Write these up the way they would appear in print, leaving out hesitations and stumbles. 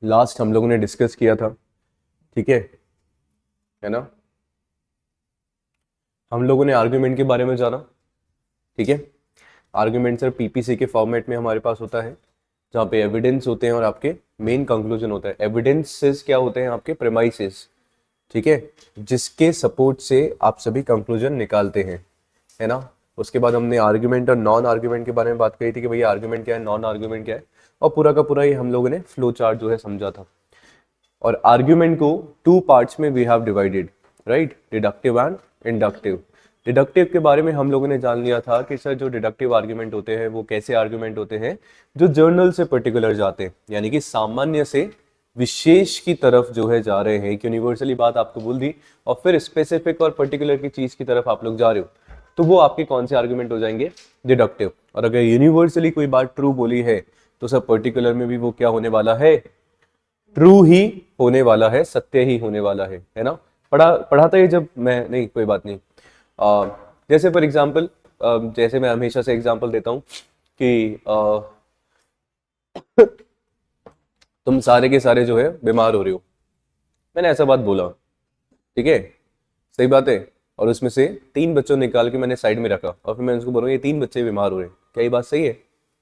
Last हम लोगों ने डिस्कस किया था, ठीक है ना। हम लोगों ने आर्ग्यूमेंट के बारे में जाना, ठीक है। आर्ग्यूमेंट सर पीपीसी के फॉर्मेट में हमारे पास होता है, जहाँ पे एविडेंस होते हैं और आपके मेन कंक्लूजन होता है। एविडेंसेस क्या होते हैं? आपके प्रेमाइसेस, ठीक है, जिसके सपोर्ट से आप सभी कंक्लूजन निकालते हैं, है ना। उसके बाद हमने आर्ग्यूमेंट और नॉन आर्ग्यूमेंट के बारे में बात करी थी कि भैया आर्ग्यूमेंट क्या है, नॉन आर्ग्यूमेंट क्या है, और पूरा का पूरा ये हम लोगों ने फ्लो चार्ट जो है समझा था। और आर्ग्यूमेंट को 2 पार्ट्स में we have divided, right, deductive and inductive. Deductive के बारे में हम लोगों ने जान लिया था कि सर जो डिडक्टिव आर्ग्यूमेंट होते हैं वो कैसे आर्ग्यूमेंट होते हैं, जो जर्नल से पर्टिकुलर जाते हैं, यानी कि सामान्य से विशेष की तरफ जो है जा रहे हैं। एक यूनिवर्सली बात आपको बोल दी और फिर स्पेसिफिक और पर्टिकुलर की चीज की तरफ आप लोग जा रहे हो, तो वो आपके कौन से आर्ग्यूमेंट हो जाएंगे? डिडक्टिव। और अगर यूनिवर्सली कोई बात ट्रू बोली है तो सब पर्टिकुलर में भी वो क्या होने वाला है? ट्रू ही होने वाला है, सत्य ही होने वाला है ना। पढ़ा था ये जब मैं, नहीं कोई बात नहीं। जैसे फॉर एग्जाम्पल, जैसे मैं हमेशा से एग्जाम्पल देता हूँ कि तुम सारे के सारे जो है बीमार हो रहे हो, मैंने ऐसा बात बोला, ठीक है, सही बात है, और उसमें से 3 बच्चों निकाल के मैंने साइड में रखा और फिर मैं उसको बोलूँ ये 3 बच्चे बीमार हो रहे हैं, क्या ये बात सही है?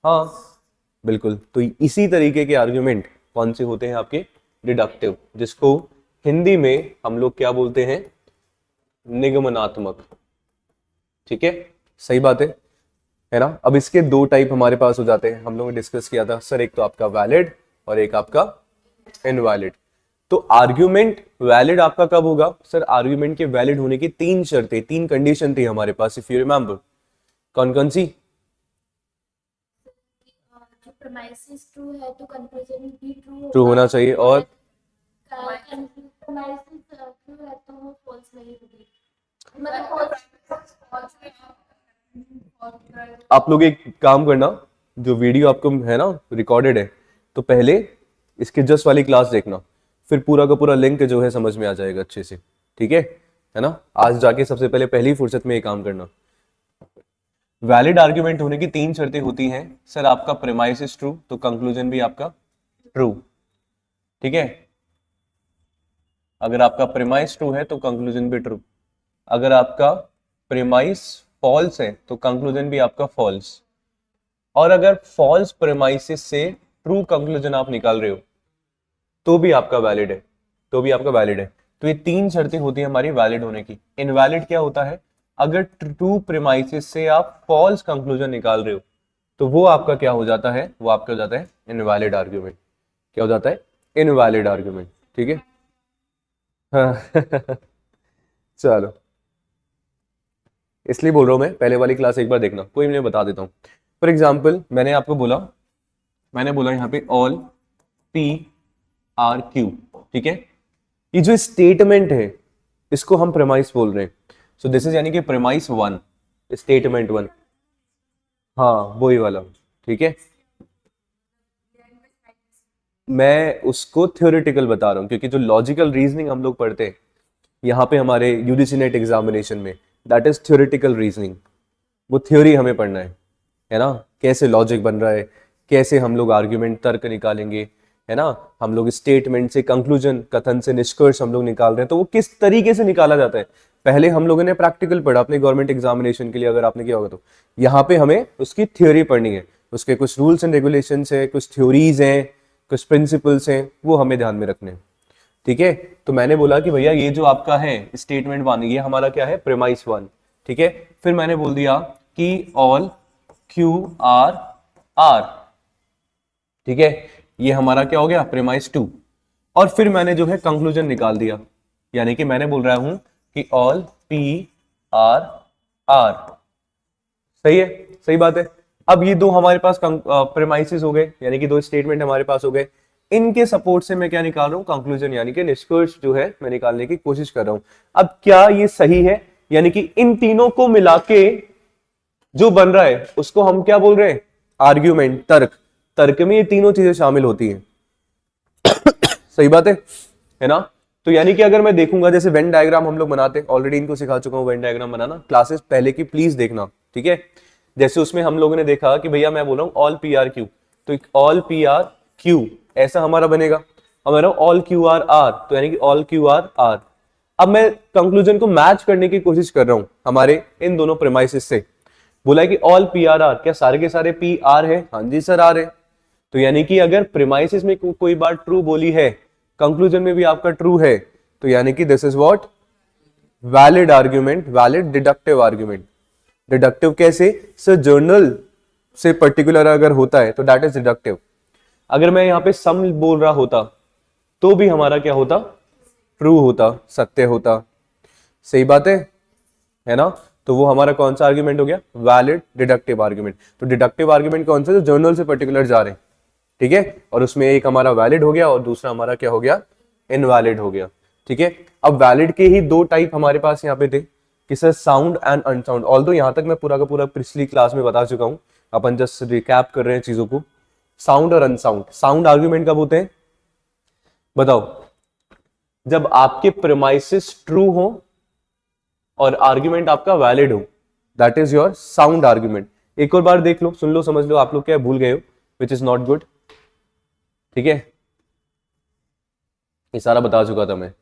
हाँ बिल्कुल। तो इसी तरीके के आर्ग्यूमेंट कौन से होते हैं? आपके डिडक्टिव, जिसको हिंदी में हम लोग क्या बोलते हैं? निगमनात्मक, ठीक है, सही बात है ना। अब इसके 2 टाइप हमारे पास हो जाते हैं, हम लोगों ने डिस्कस किया था सर, एक तो आपका वैलिड और एक आपका इनवैलिड। तो आर्ग्यूमेंट वैलिड आपका कब होगा? सर आर्ग्यूमेंट के वैलिड होने की 3 शर्तें, 3 कंडीशन थी हमारे पास, इफ यू रिमेंबर। कौन कौन सी? प्रीमाइसेस ट्रू है तो कंक्लूजन भी ट्रू होना चाहिए, और प्रीमाइसेस ट्रू है तो वो फॉल्स नहीं होगी, मतलब आप लोग एक काम करना, जो वीडियो आपको है ना रिकॉर्डेड है, तो पहले इसके जस्ट वाली क्लास देखना, फिर पूरा का पूरा लिंक जो है समझ में आ जाएगा अच्छे से, ठीक है ना। आज जाके सबसे पहले पहली फुर्सत में ये काम करना। वैलिड आर्ग्यूमेंट होने की 3 शर्तें होती हैं सर, आपका प्रेमाइस इज ट्रू तो कंक्लूजन भी आपका ट्रू, ठीक है। अगर आपका प्रेमाइस ट्रू है तो कंक्लूजन भी ट्रू, अगर आपका प्रेमाइस फॉल्स है तो कंक्लूजन भी आपका फॉल्स, और अगर फॉल्स प्रेमाइसिस से ट्रू कंक्लूजन आप निकाल रहे हो तो भी आपका वैलिड है, तो भी आपका वैलिड है। तो ये 3 शर्तें होती है हमारी वैलिड होने की। इनवैलिड क्या होता है? अगर ट्रू प्रेमाइसिस से आप फॉल्स कंक्लूजन निकाल रहे हो तो वो आपका क्या हो जाता है? वो आपका हो जाता है इनवैलिड आर्ग्यूमेंट। क्या हो जाता है? इनवैलिड आर्ग्यूमेंट, ठीक है। हाँ चलो, इसलिए बोल रहा हूं मैं, पहले वाली क्लास एक बार देखना, कोई मैं बता देता हूं। फॉर एग्जाम्पल मैंने आपको बोला, मैंने बोला यहाँ पे ऑल पी आर क्यू, ठीक है। ये जो स्टेटमेंट है इसको हम प्रेमाइस बोल रहे हैं। सो दिस इज यानी कि प्रेमाइस 1, स्टेटमेंट 1, हाँ वही वाला, ठीक है। मैं उसको थ्योरेटिकल बता रहा हूं, क्योंकि जो लॉजिकल रीजनिंग हम लोग पढ़ते हैं यहाँ पे हमारे यूजीसी नेट एग्जामिनेशन में, दैट इज थ्योरेटिकल रीजनिंग। वो थ्योरी हमें पढ़ना है ना, कैसे लॉजिक बन रहा है, कैसे हम लोग आर्ग्यूमेंट तर्क निकालेंगे, है ना। हम लोग स्टेटमेंट से कंक्लूजन, कथन से निष्कर्ष हम लोग निकाल रहे हैं, तो वो किस तरीके से निकाला जाता है पहले हम लोगों ने प्रैक्टिकल पढ़ा अपने गवर्नमेंट एग्जामिनेशन के लिए, अगर आपने किया होगा तो। यहाँ पे हमें उसकी थ्योरी पढ़नी है, उसके कुछ रूल्स एंड रेगुलेशंस है, कुछ थ्योरीज हैं, कुछ प्रिंसिपल्स हैं, वो हमें ध्यान में रखने हैं, ठीक है। तो मैंने बोला कि भैया ये जो आपका है स्टेटमेंट 1, ये हमारा क्या है? प्रेमाइस 1, ठीक है। फिर मैंने बोल दिया कि ऑल क्यू आर आर, ठीक है, ये हमारा क्या हो गया? प्रेमाइस 2। और फिर मैंने जो है कंक्लूजन निकाल दिया, यानी कि मैंने बोल रहा हूं कि ऑल पी आर आर, सही है, सही बात है। अब ये 2 हमारे पास प्रेमाइसिस हो गए, यानी कि 2 स्टेटमेंट हमारे पास हो गए। इनके सपोर्ट से मैं क्या निकाल रहा हूं? कंक्लूजन, यानी कि निष्कर्ष जो है मैं निकालने की कोशिश कर रहा हूं। अब क्या ये सही है? यानी कि इन तीनों को मिला के जो बन रहा है उसको हम क्या बोल रहे हैं? आर्ग्यूमेंट, तर्क। तर्क में ये तीनों चीजें शामिल होती हैं सही बात है ना। तो यानी कि अगर मैं देखूंगा, जैसे वेन डायग्राम हम लोग बनाते हैं, ऑलरेडी इनको सिखा चुका हूं वेन डायग्राम बनाना, क्लासेस पहले की प्लीज देखना, ठीक है। जैसे उसमें हम लोगों ने देखा कि भैया मैं बोल रहा हूं ऑल पी आर क्यू, तो ऑल पी आर क्यू ऐसा हमारा बनेगा, और मेरा ऑल क्यू आर आर, तो यानी कि ऑल क्यू आर आर। अब मैं कंक्लूजन को मैच करने की कोशिश कर रहा हूं हमारे इन दोनों प्रेमाइसिस से। बोला है कि ऑल पी आर आर, क्या सारे के सारे पी आर है? हाँ जी सर आर है। तो यानी कि अगर प्रेमाइसिस में कोई बात ट्रू बोली है, कंक्लूजन में भी आपका ट्रू है, तो यानी कि this is what? Valid argument, valid deductive argument. Deductive कैसे सर? जर्नल से पर्टिकुलर अगर होता है तो दैट इज डिडक्टिव। अगर मैं यहाँ पे सम बोल रहा होता तो भी हमारा क्या होता? ट्रू होता, सत्य होता। सही बात है ना? तो वो हमारा कौन सा आर्ग्यूमेंट हो गया? Valid deductive argument. तो डिडक्टिव आर्ग्यूमेंट कौन सा? जो जर्नल से पर्टिकुलर जा रहे हैं, ठीक है। और उसमें एक हमारा वैलिड हो गया और दूसरा हमारा क्या हो गया? इनवैलिड हो गया, ठीक है। अब वैलिड के ही दो टाइप हमारे पास यहाँ पे थे कि sir sound and unsound. Although यहाँ तक मैं पूरा का पूरा पिछली क्लास में बता चुका हूँ, अपन जस्ट रिकैप कर रहे हैं चीजों को। साउंड और अनसाउंड। साउंड आर्ग्यूमेंट कब होते हैं बताओ? जब आपके प्रेमाइसिस ट्रू हो और आर्ग्यूमेंट आपका वैलिड हो, that is your sound argument. एक और बार देख लो, सुन लो, समझ लो, आप लोग क्या भूल गए हो, विच इज नॉट गुड, ठीक है। ये सारा बता चुका था मैं।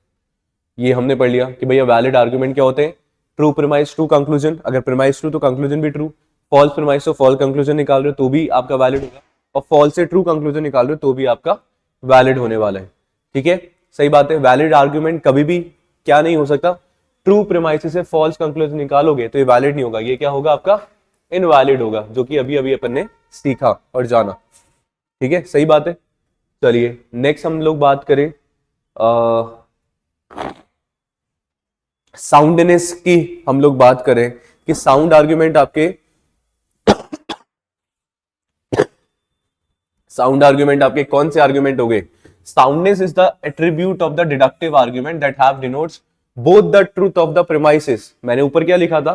ये हमने पढ़ लिया कि भैया वैलिड आर्ग्यूमेंट क्या होते हैं? True premise true conclusion. अगर प्रेमाइस ट्रू तो कंक्लूजन भी ट्रू। फॉल्स प्रेमाइस तो फॉल्स कंक्लूजन निकाल रहे हो तो भी आपका वैलिड होगा, और फॉल्स से ट्रू कंक्लूजन निकाल रहे हो तो भी आपका वैलिड होने वाला है, ठीक है। सही बात है। वैलिड आर्ग्यूमेंट कभी भी क्या नहीं हो सकता? ट्रू प्रेमाइस से फॉल्स कंक्लूजन निकालोगे तो ये वैलिड नहीं होगा, ये क्या होगा आपका? इनवैलिड होगा, जो कि अभी अभी अपन ने सीखा और जाना, ठीक है। सही बात है। चलिए नेक्स्ट हम लोग बात करें साउंडनेस की। हम लोग बात करें कि साउंड आर्ग्यूमेंट आपके साउंड आर्ग्यूमेंट आपके कौन से आर्ग्यूमेंट हो गए? Soundness is the attribute of the deductive argument that have denotes both the truth of the premises. मैंने ऊपर क्या लिखा था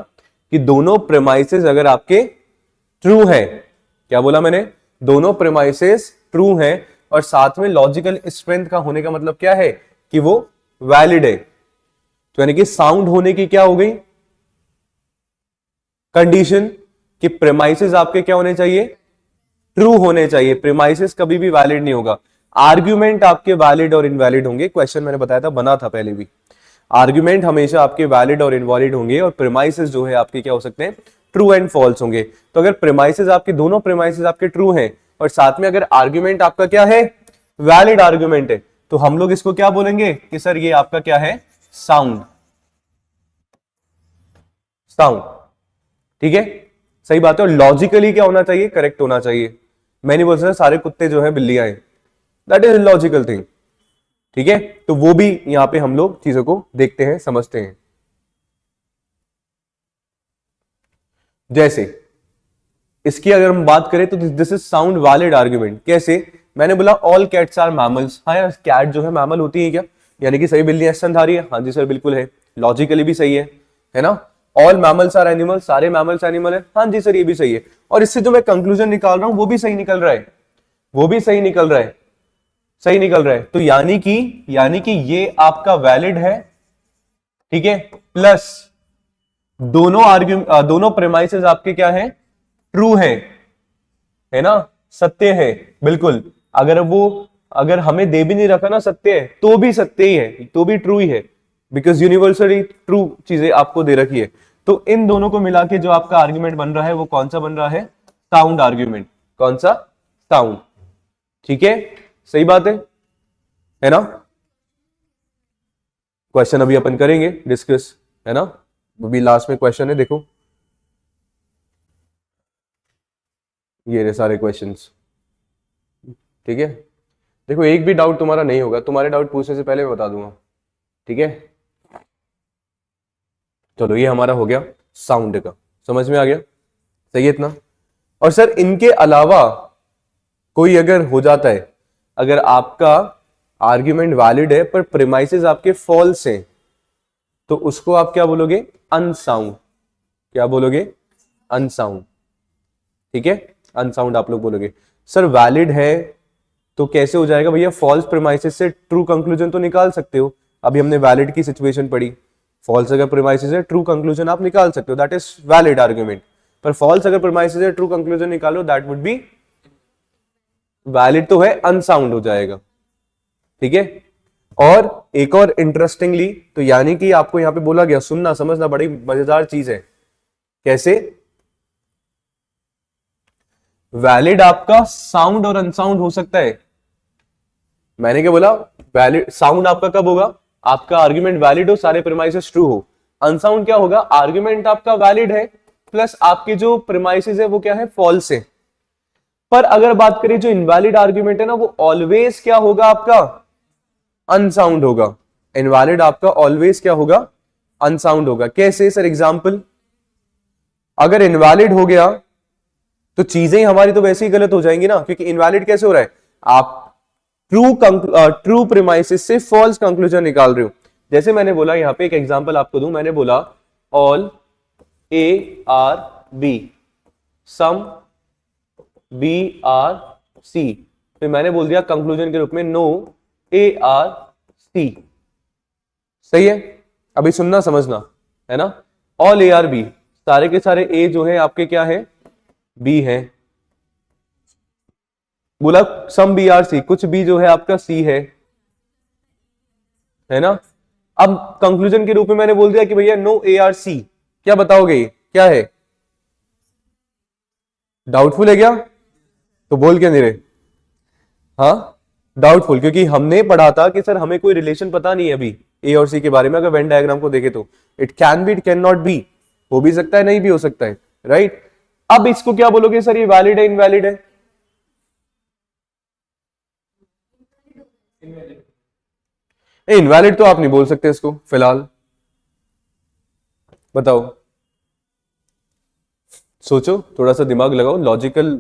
कि दोनों प्रेमाइसिस अगर आपके ट्रू है, क्या बोला मैंने? दोनों प्रेमाइसिस ट्रू है और साथ में लॉजिकल स्ट्रेंथ का होने का मतलब क्या है? कि वो वैलिड है। तो यानी कि साउंड होने की क्या हो गई कंडीशन? कि प्रेमाइसिस आपके क्या होने चाहिए? ट्रू होने चाहिए। प्रेमाइसिस कभी भी वैलिड नहीं होगा। आर्ग्यूमेंट आपके वैलिड और इनवैलिड होंगे। क्वेश्चन मैंने बताया था, बना था पहले भी। आर्ग्यूमेंट हमेशा आपके वैलिड और इनवैलिड होंगे और प्रेमाइसिस जो है आपके क्या हो सकते हैं? ट्रू एंड फॉल्स होंगे। तो अगर प्रेमाइसिस आपके, दोनों प्रेमाइसिस आपके ट्रू हैं और साथ में अगर आर्ग्यूमेंट आपका क्या है? वैलिड आर्ग्यूमेंट है, तो हम लोग इसको क्या बोलेंगे कि सर ये आपका क्या है? साउंड। साउंड, ठीक है। सही बात है। और लॉजिकली क्या होना चाहिए? करेक्ट होना चाहिए। मैं नहीं बोल सकता सारे कुत्ते जो है बिल्लियां हैं, दैट इज लॉजिकल थिंग, ठीक है। तो वो भी यहां पे हम लोग चीजों को देखते हैं, समझते हैं। जैसे इसकी अगर हम बात करें तो this is sound valid argument. कैसे? मैंने बोला ऑल कैट्स आर मैमल्स। हाँ यार, कैट जो है मैमल होती है क्या? यानी कि सही बिल्लियां स्तनधारी है? हाँ जी सर बिल्कुल है, लॉजिकली भी सही है ना। ऑल मैमल्स आर एनिमल, सारे मैमल्स एनिमल है? हाँ जी सर ये भी सही है। और इससे जो मैं कंक्लूजन निकाल रहा हूं वो भी सही निकल रहा है, वो भी सही निकल रहा है, सही निकल रहा है। तो यानी कि ये आपका वैलिड है, ठीक है। प्लस दोनों प्रेमाइसेस आपके क्या है? ट्रू है ना, सत्य है बिल्कुल। अगर हमें दे भी नहीं रखा ना सत्य है, तो भी सत्य ही है, तो भी ट्रू ही है, बिकॉज यूनिवर्सली ट्रू चीजें आपको दे रखी है। तो इन दोनों को मिला के जो आपका आर्ग्यूमेंट बन रहा है वो कौन सा बन रहा है? Sound argument. कौन सा? साउंड, ठीक है। सही बात है ना। क्वेश्चन अभी अपन करेंगे डिस्कस, है ना। अभी लास्ट में क्वेश्चन है, देखो ये रहे सारे क्वेश्चंस, ठीक है। देखो एक भी डाउट तुम्हारा नहीं होगा, तुम्हारे डाउट पूछने से पहले मैं बता दूंगा, ठीक है। चलो ये हमारा हो गया साउंड का, समझ में आ गया? सही है इतना। और सर इनके अलावा कोई अगर हो जाता है, अगर आपका आर्ग्यूमेंट वैलिड है पर प्रीमाइसेस आपके फॉल्स हैं, तो उसको आप क्या बोलोगे? अनसाउंड। क्या बोलोगे? अनसाउंड, ठीक है। अनसाउंड आप लोग बोलोगे। सर वैलिड है तो कैसे हो जाएगा भैया? फॉल्स प्रीमाइसेस से ट्रू कंक्लूजन तो निकाल सकते हो। अभी हमने वैलिड की सिचुएशन पढ़ी, फॉल्स अगर प्रीमाइसेस है ट्रू कंक्लूजन आप निकाल सकते हो, दैट इज वैलिड आर्ग्यूमेंट। पर फॉल्स अगर प्रीमाइसेस है ट्रू कंक्लूजन निकालो, दैट वुड बी वैलिड, तो है अनसाउंड हो जाएगा। ठीक है। और एक और इंटरेस्टिंगली, तो यानी कि आपको यहां पे बोला गया, सुनना समझना बड़ी मजेदार चीज है। कैसे? वैलिड आपका साउंड और अनसाउंड हो सकता है। मैंने क्या बोला? वैलिड साउंड आपका कब होगा? आपका आर्ग्यूमेंट वैलिड हो, सारे प्रीमाइसेस ट्रू हो। अनसाउंड क्या होगा? आर्ग्यूमेंट आपका वैलिड है प्लस आपके जो प्रीमाइसेस है वो क्या है? फॉल्स है। पर अगर बात करें जो इनवैलिड आर्ग्यूमेंट है ना, वो ऑलवेज क्या होगा? आपका अनसाउंड होगा। इनवैलिड आपका ऑलवेज क्या होगा? अनसाउंड होगा। कैसे सर? एग्जांपल, अगर इनवैलिड हो गया तो चीजें हमारी तो वैसे ही गलत हो जाएंगी ना, क्योंकि इनवैलिड कैसे हो रहा है? आप ट्रू प्रीमाइसेस से फॉल्स कंक्लूजन निकाल रहे हो। जैसे मैंने बोला, यहां पे एक एग्जांपल आपको दूं, मैंने बोला all A are B, some B are C, फिर मैंने बोल दिया कंक्लूजन के रूप में नो ए आर सी। सही है? अभी सुनना समझना है ना। ऑल ए आर बी, सारे के सारे ए जो है आपके क्या है? बी है। बोला सम बी आर सी, कुछ बी जो है आपका सी है ना। अब कंक्लूजन के रूप में मैंने बोल दिया कि भैया नो ए आर सी। क्या बताओगे ये क्या है? डाउटफुल है क्या? तो बोल क्या नहीं रहे? हाँ डाउटफुल, क्योंकि हमने पढ़ा था कि सर हमें कोई रिलेशन पता नहीं है अभी ए और सी के बारे में। अगर वेन डायग्राम को देखे तो it can B, it can not be, हो भी सकता है नहीं भी हो सकता है, राइट। अब इसको क्या बोलोगे सर? ये वैलिड है इनवैलिड है? इनवैलिड तो आप नहीं बोल सकते इसको फिलहाल। बताओ, सोचो, थोड़ा सा दिमाग लगाओ। लॉजिकल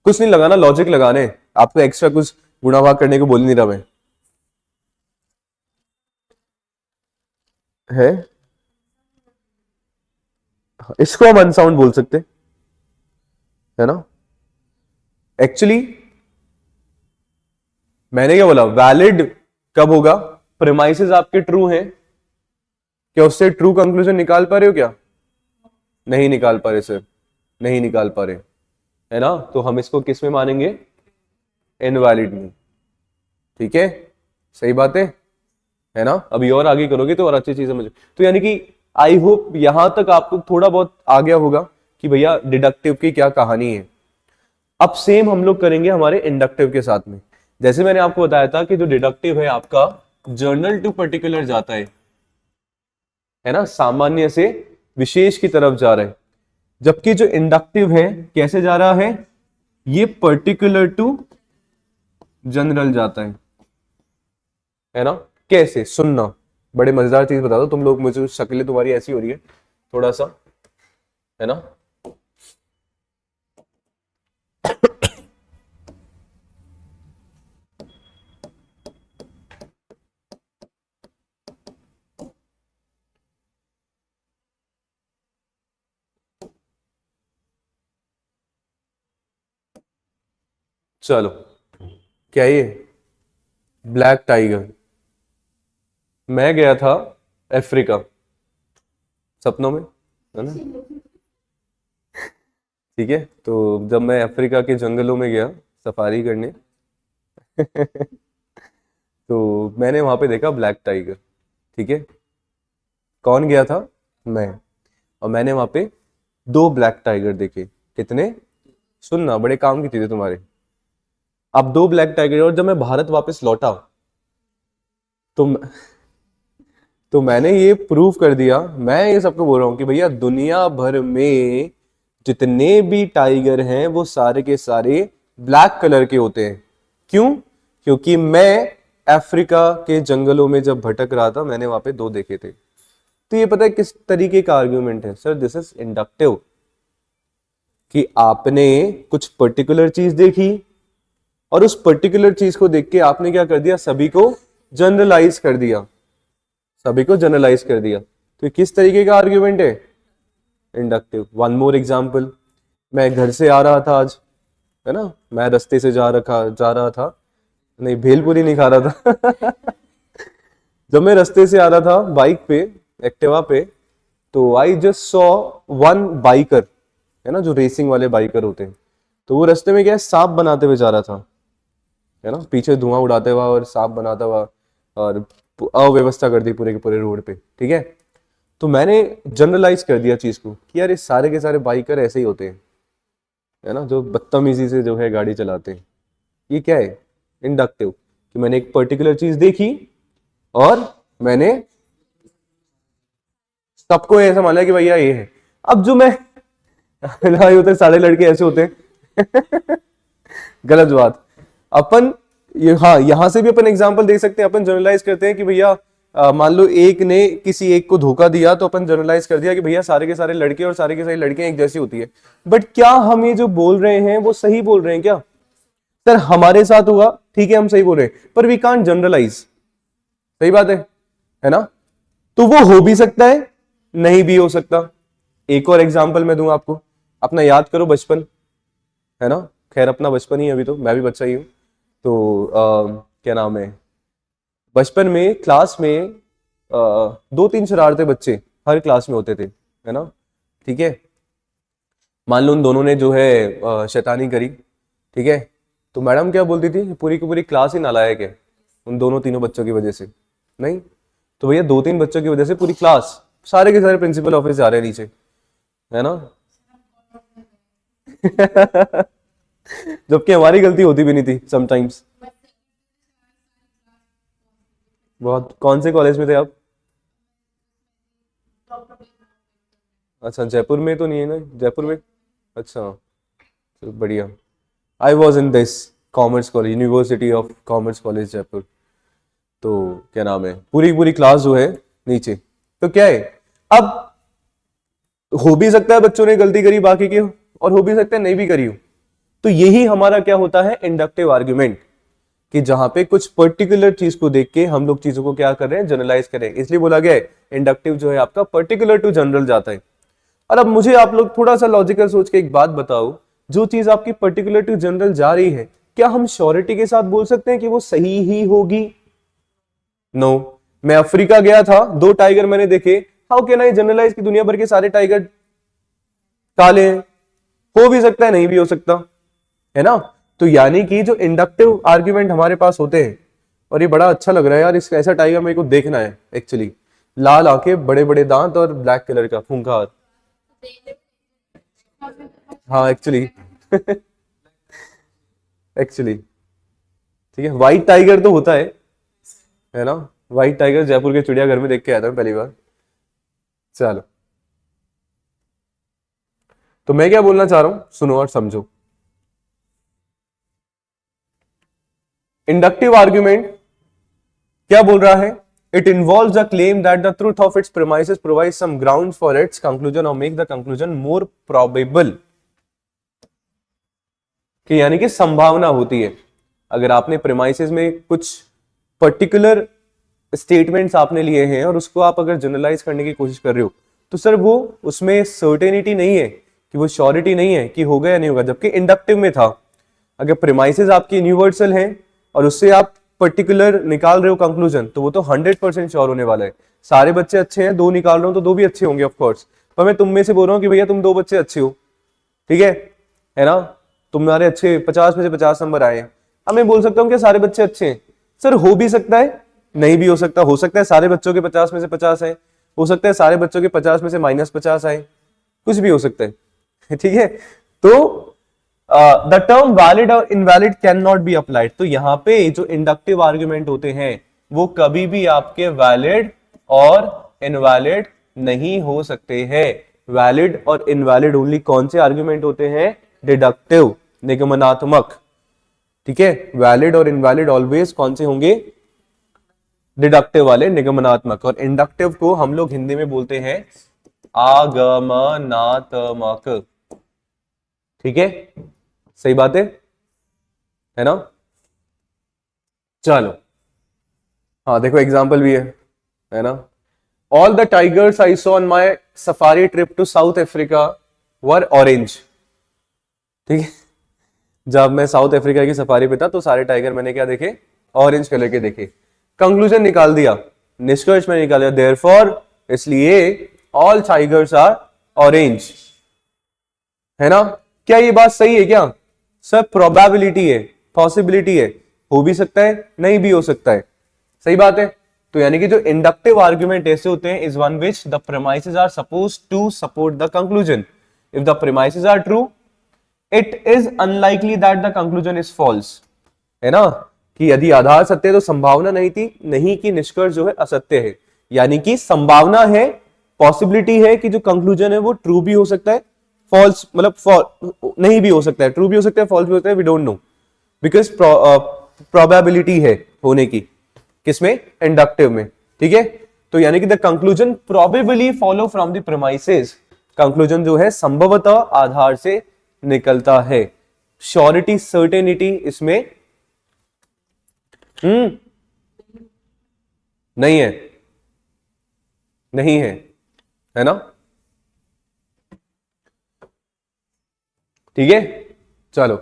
कुछ नहीं लगाना, लॉजिक लगाने। आपको एक्स्ट्रा कुछ गुणा भाग करने को बोल नहीं रहा मैं। है इसको हम अनसाउंड बोल सकते है ना। एक्चुअली मैंने क्या बोला? वैलिड कब होगा? प्रीमाइसेस आपके ट्रू हैं, क्या उससे ट्रू कंक्लूजन निकाल पा रहे हो? क्या नहीं निकाल पा रहे सर? नहीं निकाल पा रहे है ना, तो हम इसको किस में मानेंगे? इनवैलिड में। ठीक है, सही बात है ना। अभी और आगे करोगे तो और अच्छी चीज समझ। तो यानी कि आई होप यहां तक आपको थोड़ा बहुत आ गया होगा कि भैया डिडक्टिव की क्या कहानी है। अब सेम हम लोग करेंगे हमारे इंडक्टिव के साथ में। जैसे मैंने आपको बताया था कि जो डिडक्टिव है आपका जर्नल टू पर्टिकुलर जाता है ना, सामान्य से विशेष की तरफ जा रहा है। जबकि जो इंडक्टिव है कैसे जा रहा है? ये पर्टिकुलर टू जनरल जाता है ना। कैसे? सुनना, बड़े मजेदार चीज बता दो तुम लोग मुझे। शक्लें तुम्हारी ऐसी हो रही है थोड़ा सा, है ना। चलो, क्या ये ब्लैक टाइगर? मैं गया था अफ्रीका सपनों में, है ना। ठीक है, तो जब मैं अफ्रीका के जंगलों में गया सफारी करने तो मैंने वहां पे देखा ब्लैक टाइगर। ठीक है, कौन गया था? मैं। और मैंने वहां पे 2 ब्लैक टाइगर देखे। कितने? सुनना, बड़े काम की चीजें तुम्हारे। अब 2 ब्लैक टाइगर। और जब मैं भारत वापस लौटा तो तो मैंने ये प्रूव कर दिया, मैं ये सबको बोल रहा हूं कि भैया दुनिया भर में जितने भी टाइगर हैं वो सारे के सारे ब्लैक कलर के होते हैं। क्यों? क्योंकि मैं अफ्रीका के जंगलों में जब भटक रहा था मैंने वहां पे 2 देखे थे। तो ये पता है किस तरीके का आर्ग्यूमेंट है सर? दिस इज इंडक्टिव, कि आपने कुछ पर्टिकुलर चीज देखी और उस पर्टिकुलर चीज को देख के आपने क्या कर दिया? सभी को जनरलाइज कर दिया, सभी को जनरलाइज कर दिया। तो किस तरीके का आर्ग्यूमेंट है? इंडक्टिव। वन मोर एग्जांपल, मैं घर से आ रहा था आज, है ना, मैं रास्ते से जा रहा था, नहीं भेलपुरी नहीं खा रहा था जब मैं रास्ते से आ रहा था बाइक पे, एक्टिवा पे, तो I just saw one biker, है ना, जो रेसिंग वाले बाइकर होते हैं। तो वो रास्ते में क्या है, सांप बनाते हुए जा रहा था। है ना, पीछे धुआं उड़ाते हुआ और सांप बनाता हुआ और अव्यवस्था कर दी पूरे के पूरे रोड पे, ठीक है। तो मैंने जनरलाइज कर दिया चीज को कि यार ये सारे के सारे बाइकर ऐसे ही होते हैं, है ना, जो बदतमीजी से जो है गाड़ी चलाते हैं। ये क्या है, इंडक्टिव, कि मैंने एक पर्टिकुलर चीज देखी और मैंने सबको ऐसा माना कि भैया ये है। अब जो मैं ये होते सारे लड़के ऐसे होते हैं गलत बात। अपन ये, हाँ, यहां से भी अपन एग्जांपल दे सकते हैं। अपन जनरलाइज करते हैं कि भैया मान लो एक ने किसी एक को धोखा दिया, तो अपन जनरलाइज कर दिया कि भैया सारे के सारे लड़के और सारे के सारी लड़कियां एक जैसी होती है। बट क्या हम ये जो बोल रहे हैं वो सही बोल रहे हैं क्या? सर हमारे साथ हुआ, ठीक है, हम सही बोल रहे हैं, पर वी कांट जनरलाइज। सही बात है ना? तो वो हो भी सकता है, नहीं भी हो सकता। एक और एग्जाम्पल मैं दूंगा आपको, अपना याद करो बचपन, है ना, खैर अपना बचपन ही है, अभी तो मैं भी बच्चा ही हूं। तो क्या नाम है, बचपन में क्लास में 2-3 शरारते बच्चे हर क्लास में होते थे, है ना, ठीक है। मान लो उन दोनों ने जो है शैतानी करी, ठीक है, तो मैडम क्या बोलती थी, पूरी की पूरी क्लास ही नालायक है उन दोनों तीनों बच्चों की वजह से। नहीं, तो भैया 2-3 बच्चों की वजह से पूरी क्लास, सारे के सारे प्रिंसिपल ऑफिस जा रहे हैं नीचे, है ना जबकि हमारी गलती होती भी नहीं थी समटाइम्स। बहुत, कौन से कॉलेज में थे आप? अच्छा, जयपुर में तो नहीं है ना, जयपुर में, अच्छा चलो बढ़िया। I was in this commerce college, university of commerce college Jaipur. तो क्या नाम है, पूरी पूरी क्लास जो है नीचे। तो क्या है, अब हो भी सकता है बच्चों ने गलती करी बाकी के, और हो भी सकता है नहीं भी करी हो। तो यही हमारा क्या होता है, इंडक्टिव आर्ग्यूमेंट, कि जहां पे कुछ पर्टिकुलर चीज को देख के हम लोग चीजों को क्या कर रहे हैं, जनरलाइज कर रहे हैं। इसलिए बोला गया है इंडक्टिव जो है आपका पर्टिकुलर टू जनरल जाता है। और अब मुझे आप लोग थोड़ा सा लॉजिकल सोच के एक बात बताओ, जो चीज आपकी पर्टिकुलर टू जनरल जा रही है, क्या हम श्योरिटी के साथ बोल सकते हैं कि वो सही ही होगी? नो। मैं अफ्रीका गया था, 2 टाइगर मैंने देखे, हाउ कैन आई जनरलाइज कि दुनिया भर के सारे टाइगर काले हैं? हो भी सकता है, नहीं भी हो सकता, है ना। तो यानी कि जो इंडक्टिव आर्ग्यूमेंट हमारे पास होते हैं, और ये बड़ा अच्छा लग रहा है यार, इसका ऐसा टाइगर मेरे को देखना है एक्चुअली, लाल आंखें, बड़े बड़े दांत और ब्लैक कलर का खूंखार। हाँ एक्चुअली एक्चुअली ठीक है, व्हाइट टाइगर तो होता है ना, व्हाइट टाइगर जयपुर के चिड़ियाघर में देख के आया था मैं पहली बार। चलो, तो मैं क्या बोलना चाह रहा हूं, सुनो और समझो। इंडक्टिव आर्ग्यूमेंट क्या बोल रहा है, it involves a claim that the truth of its premises provide some ground for its conclusion और make the conclusion more probable. कि यानी कि संभावना होती है, अगर आपने प्रीमाइसेस में कुछ पर्टिकुलर स्टेटमेंट्स आपने लिए हैं और उसको आप अगर जनरलाइज करने की कोशिश कर रहे हो, तो सर वो उसमें सर्टेनिटी नहीं है, कि वो श्योरिटी नहीं है कि होगा या नहीं होगा। जबकि इंडक्टिव में था, अगर प्रीमाइसेस आपकी यूनिवर्सल हैं और उससे आप पर्टिकुलर निकाल रहे हो कंक्लूजन, तो वो तो 100% श्योर होने वाला है। सारे बच्चे अच्छे हैं, 2 निकाल रहा हूं तो 2 भी अच्छे होंगे ऑफकोर्स, पर मैं तुम में से बोल रहा हूं कि भैया तुम 2 बच्चे अच्छे हो, ठीक है ना, तुम्हारे अच्छे 50 में से 50 नंबर आए हैं। अब मैं बोल सकता हूं कि सारे बच्चे अच्छे हैं, सर हो भी सकता है, नहीं भी हो सकता है सारे बच्चों के 50 में से 50 आए, हो सकता है सारे बच्चों के 50 में से -50 आए, कुछ भी हो सकता है ठीक है। तो द टर्म वैलिड और invalid can not be applied. तो यहां पे जो इंडक्टिव आर्ग्यूमेंट होते हैं वो कभी भी आपके वैलिड और इनवैलिड नहीं हो सकते हैं। वैलिड और इनवैलिड ओनली कौन से आर्ग्यूमेंट होते हैं, डिडक्टिव, निगमनात्मक, ठीक है। वैलिड और इनवैलिड ऑलवेज कौन से होंगे, डिडक्टिव वाले, निगमनात्मक। और इंडक्टिव को हम लोग हिंदी में बोलते हैं आगमनात्मक, ठीक है, सही बात है ना। चलो, हाँ देखो एग्जाम्पल भी है ना। All the tigers I saw on my safari trip to South Africa were orange, ठीक है। जब मैं साउथ अफ्रीका की सफारी पे था तो सारे टाइगर मैंने क्या देखे, ऑरेंज कलर के देखे। कंक्लूजन निकाल दिया, निष्कर्ष में निकाल दिया, देयरफॉर, इसलिए ऑल टाइगर्स आर ऑरेंज, है ना। क्या ये बात सही है क्या? सर प्रोबेबिलिटी है, पॉसिबिलिटी है, हो भी सकता है, नहीं भी हो सकता है। सही बात है। तो यानी कि जो इंडक्टिव आर्ग्यूमेंट ऐसे होते हैं is one which the premises are suppose to support the conclusion. If the premises are true, it is unlikely that the conclusion is false, है ना, कि यदि आधार सत्य है तो संभावना नहीं कि निष्कर्ष जो है असत्य है। यानी कि संभावना है, पॉसिबिलिटी है कि जो कंक्लूजन है वो ट्रू भी हो सकता है, फॉल्स मतलब नहीं भी हो सकता है, ट्रू भी हो सकता है, फॉल्स भी हो सकता है, we don't know, because probability है होने की, किसमें, इंडक्टिव में। ठीक है, तो यानी कि the conclusion probably follow from the premises, conclusion जो है संभवतः आधार से निकलता है। श्योरिटी, सर्टेनिटी इसमें नहीं है, नहीं है ना। ठीक है, चलो,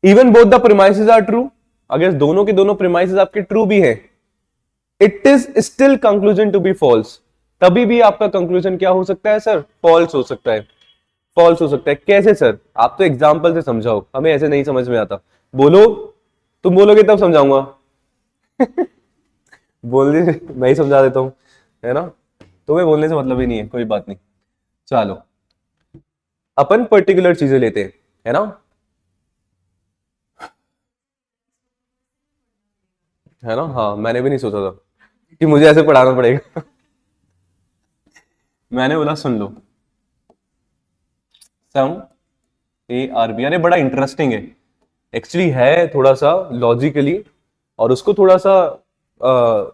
even both the premises are true, अगर दोनों के दोनों प्रीमाइसेस आपके ट्रू भी है, it is still conclusion to be false, तभी भी आपका कंक्लूजन क्या हो सकता है सर, फॉल्स हो सकता है। फॉल्स हो सकता है कैसे सर, आप तो एग्जाम्पल से समझाओ, हमें ऐसे नहीं समझ में आता। बोलो, तुम बोलोगे तब समझाऊंगा। बोल दे, मैं ही समझा देता हूं, है ना, तुम्हें बोलने से मतलब ही नहीं है, कोई बात नहीं। चलो, अपन पर्टिकुलर चीजें लेते हैं, है ना। है ना, हाँ, मैंने भी नहीं सोचा था कि मुझे ऐसे पढ़ाना पड़ेगा। मैंने बोला सुन लो, सम ए आर बी, अरे बड़ा इंटरेस्टिंग है एक्चुअली, है थोड़ा सा लॉजिकली, और उसको थोड़ा सा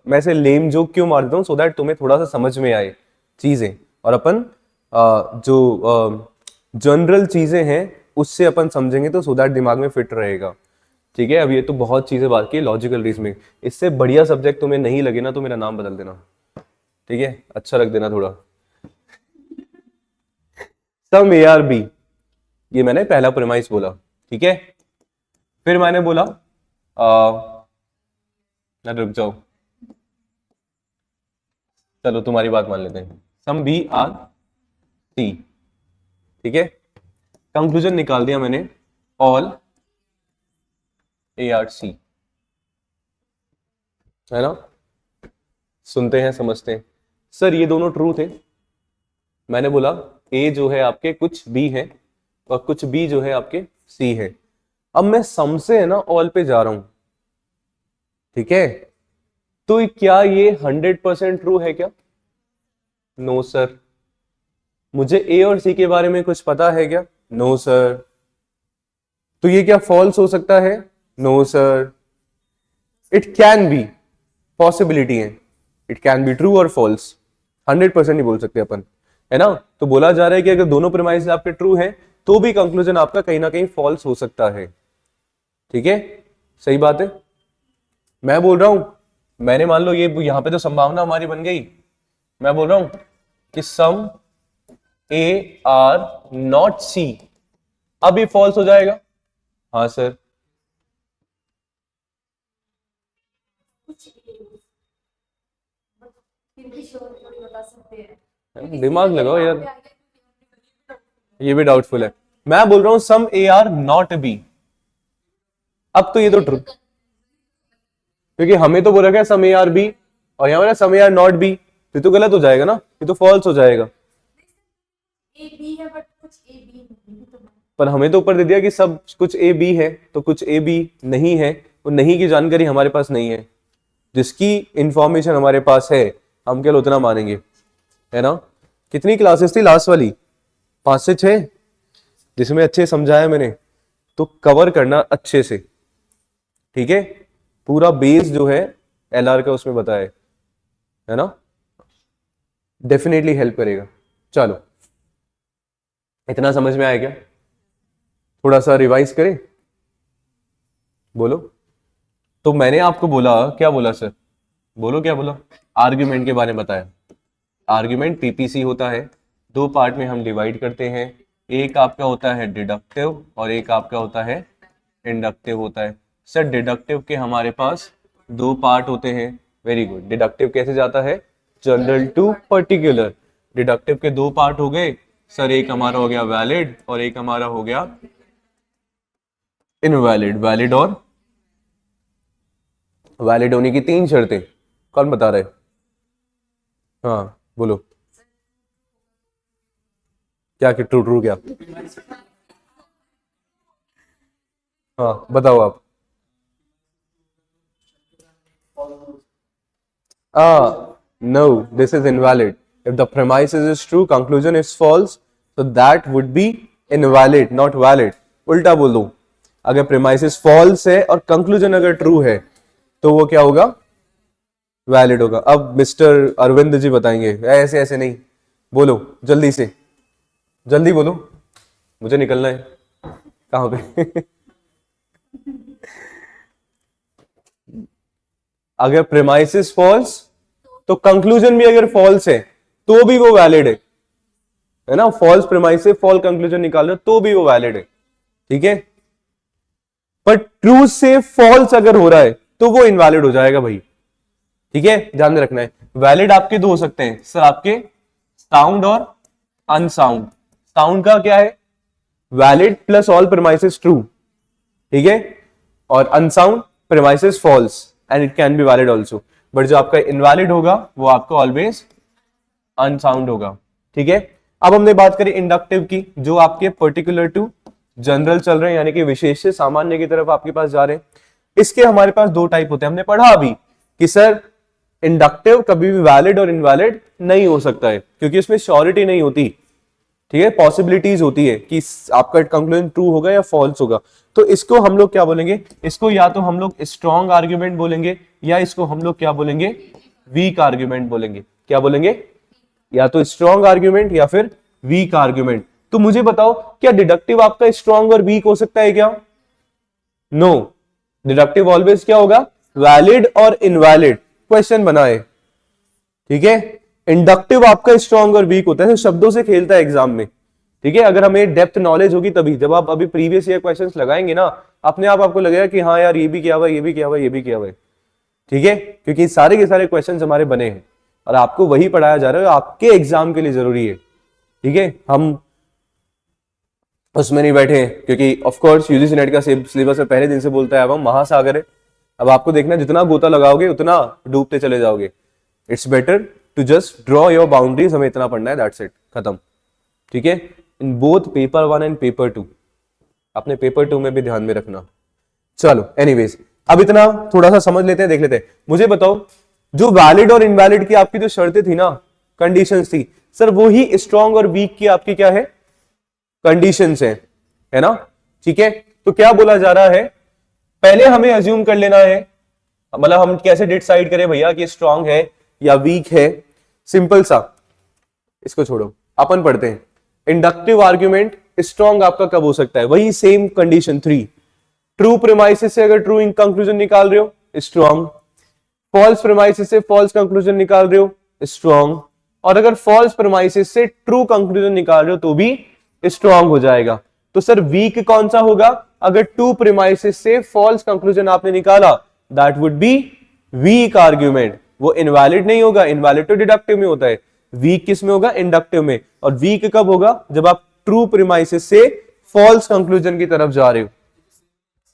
मैं से लेम जोक क्यों मार देता हूँ, सो दैट तुम्हें थोड़ा सा समझ में आए चीजें, और अपन जो जनरल चीजें हैं उससे अपन समझेंगे तो सो दैट दिमाग में फिट रहेगा। ठीक है, अब ये तो बहुत चीजें बात की लॉजिकल रीजनिंग, इससे बढ़िया सब्जेक्ट तुम्हें नहीं लगे ना तो मेरा नाम बदल देना, ठीक है, अच्छा रख देना थोड़ा। सम ए आर बी, ये मैंने पहला प्रेमाइस बोला, ठीक है। फिर मैंने बोला रुक जाओ, चलो तुम्हारी बात मान लेते हैं, सम बी आर सी, ठीक है। कंक्लूजन निकाल दिया मैंने, ऑल ए आर सी, है ना। सुनते हैं, समझते हैं। सर ये दोनों ट्रू थे, मैंने बोला ए जो है आपके कुछ बी है और कुछ बी जो है आपके सी है। अब मैं सम से है ना ऑल पे जा रहा हूं, ठीक है, तो क्या ये 100% ट्रू है क्या? No sir. मुझे ए और सी के बारे में कुछ पता है क्या? No sir. तो ये क्या फॉल्स हो सकता है? No sir. It can be, possibility है, इट कैन बी ट्रू और फॉल्स, 100% नहीं बोल सकते अपन, है ना। तो बोला जा रहा है कि अगर दोनों प्रीमाइस आपके ट्रू हैं तो भी कंक्लूजन आपका कहीं ना कहीं फॉल्स हो सकता है, ठीक है, सही बात है। मैं बोल रहा हूं, मैंने मान लो ये यहां पे तो संभावना हमारी बन गई, मैं बोल रहा हूं कि सम ए आर नॉट सी, अब ये फॉल्स हो जाएगा। हाँ सर। दिमाग लगाओ यार, ये भी डाउटफुल है। मैं बोल रहा हूं सम ए आर नॉट बी, अब तो ये तो ट्रू, क्योंकि हमें तो बोला गया सम ए आर बी और यहां सम ए आर नॉट बी, तो गलत हो जाएगा ना, ये तो फॉल्स हो जाएगा। ए बी है बट कुछ ए बी नहीं, तो पर हमें तो ऊपर दे दिया कि सब कुछ ए बी है, तो कुछ ए बी नहीं है, वो नहीं की जानकारी हमारे पास नहीं है, जिसकी इंफॉर्मेशन हमारे पास है हम केवल उतना मानेंगे, है ना। कितनी क्लासेस थी लास्ट वाली? 5 से 6, जिसमें अच्छे समझाया मैंने, तो कवर करना अच्छे से, ठीक है। पूरा बेस जो है एलआर का उसमें बताया है ना, डेफिनेटली हेल्प करेगा। चलो, इतना समझ में आया क्या? थोड़ा सा रिवाइज करें, बोलो। तो मैंने आपको बोला, क्या बोला सर, बोलो क्या बोला? आर्ग्यूमेंट के बारे में बताया। आर्ग्यूमेंट पीपीसी होता है, 2 पार्ट में हम डिवाइड करते हैं, एक आपका होता है डिडक्टिव और एक आपका होता है इंडक्टिव होता है। सर डिडक्टिव के हमारे पास 2 पार्ट होते हैं, वेरी गुड। डिडक्टिव कैसे जाता है? General to particular. डिडक्टिव के 2 पार्ट हो गए सर, एक हमारा हो गया वैलिड और एक हमारा हो गया इनवैलिड, वैलिड और वैलिड होने की 3 शर्तें, कौन बता रहा है? हाँ बोलो, क्या कि ट्रू ट्रू क्या? हाँ बताओ आप। No, this is invalid. If the premises is true, conclusion is false, so that would be invalid, not valid. उल्टा बोल दो, अगर premises false है और conclusion अगर true है तो वो क्या होगा? वैलिड होगा। अब मिस्टर अरविंद जी बताएंगे, ऐसे ऐसे नहीं, बोलो जल्दी से, जल्दी बोलो, मुझे निकलना है। कहाँ पे? अगर प्रेमाइसिस फॉल्स तो कंक्लूजन भी अगर फॉल्स है तो भी वो वैलिड है ना? फॉल्स प्रेमाइस से फॉल्स कंक्लूजन निकाल रहे हो तो भी वो वैलिड है, ठीक है? पर ट्रू से फॉल्स अगर हो रहा है तो वो इनवैलिड हो जाएगा भाई, ठीक है? ध्यान में रखना है। वैलिड आपके दो हो सकते हैं सर, आपके साउंड और अनसाउंड। साउंड का क्या है? Valid plus all premises true, ठीक है? और unsound premises false and it can be valid also. But जो आपका इनवैलिड होगा वो आपका ऑलवेज अनसाउंड होगा, ठीक है? अब हमने बात करी इंडक्टिव की, जो आपके पर्टिकुलर टू जनरल चल रहे हैं, यानी कि विशेष से सामान्य की तरफ आपके पास जा रहे हैं। इसके हमारे पास दो टाइप होते हैं। हमने पढ़ा अभी कि सर इंडक्टिव कभी भी वैलिड और इनवैलिड नहीं हो सकता है, क्योंकि इसमें श्योरिटी नहीं होती, ठीक है? पॉसिबिलिटीज होती है कि आपका कंक्लूजन ट्रू होगा या फॉल्स होगा। तो इसको हम लोग क्या बोलेंगे? इसको या तो हम लोग स्ट्रॉन्ग आर्ग्यूमेंट बोलेंगे, या इसको हम लोग क्या बोलेंगे? वीक आर्ग्यूमेंट बोलेंगे। क्या बोलेंगे? या तो स्ट्रॉन्ग आर्ग्यूमेंट या फिर वीक आर्ग्यूमेंट। तो मुझे बताओ, क्या डिडक्टिव आपका स्ट्रॉन्ग और वीक हो सकता है क्या? नो, डिडक्टिव ऑलवेज क्या होगा? वैलिड और इनवैलिड। क्वेश्चन बनाए, ठीक है? इंडक्टिव आपका स्ट्रॉन्ग और वीक होता है, शब्दों से खेलता है एग्जाम में, ठीक है? अगर हमें डेप्थ नॉलेज होगी तभी, जब आप अभी प्रीवियस ईयर क्वेश्चंस लगाएंगे ना, अपने आप आपको लगेगा कि हाँ यार ये भी किया हुआ, ये भी किया हुआ, ये भी किया हुआ है, ठीक है? क्योंकि सारे के सारे क्वेश्चंस हमारे बने हैं और आपको वही पढ़ाया जा रहा है, आपके एग्जाम के लिए जरूरी है, ठीक है? हम उसमें नहीं बैठे हैं, क्योंकि ऑफ कोर्स यूजीसी नेट का सिलेबस में पहले दिन से बोलता है अब हम महासागर है। अब आपको देखना, जितना गोता लगाओगे उतना डूबते चले जाओगे। It's better to just draw your boundaries, हमें इतना पढ़ना है, दैट्स इट, खत्म, ठीक है? In both paper 1 and paper 2, अपने पेपर 2 में भी ध्यान में रखना। चलो एनीवेज, अब इतना थोड़ा सा समझ लेते हैं, देख लेते हैं। मुझे बताओ, जो वैलिड और इनवैलिड की आपकी जो शर्तें थी ना, कंडीशंस थी, सर वो ही स्ट्रॉन्ग और वीक की आपकी क्या है? कंडीशंस है ना? ठीक है? तो क्या बोला जा रहा है, पहले हमें अज्यूम कर लेना है, मतलब हम कैसे डिसाइड करें भैया कि स्ट्रॉन्ग है या वीक है? सिंपल सा, इसको छोड़ो, अपन पढ़ते हैं। इंडक्टिव आर्ग्यूमेंट स्ट्रॉन्ग आपका कब हो सकता है? वही सेम कंडीशन 3, ट्रू प्रेमाइसिस से अगर ट्रू कंक्लूजन निकाल रहे हो, स्ट्रॉन्ग। फॉल्स प्रेमाइसिस से फॉल्स कंक्लूजन निकाल रहे हो, स्ट्रॉन्ग। और अगर फॉल्स प्रेमाइसिस से ट्रू कंक्लूजन निकाल रहे हो तो भी स्ट्रॉन्ग हो जाएगा। तो सर वीक कौन सा होगा? अगर ट्रू प्रेमाइसिस से फॉल्स कंक्लूजन आपने निकाला, that would be weak argument. वो इनवैलिड नहीं होगा, इनवैलिड तो डिडक्टिव में होता है, वीक किस में होगा? इंडक्टिव में। और वीक कब होगा? जब आप ट्रू प्रेमाइसिस से फॉल्स कंक्लूजन की तरफ जा रहे हो।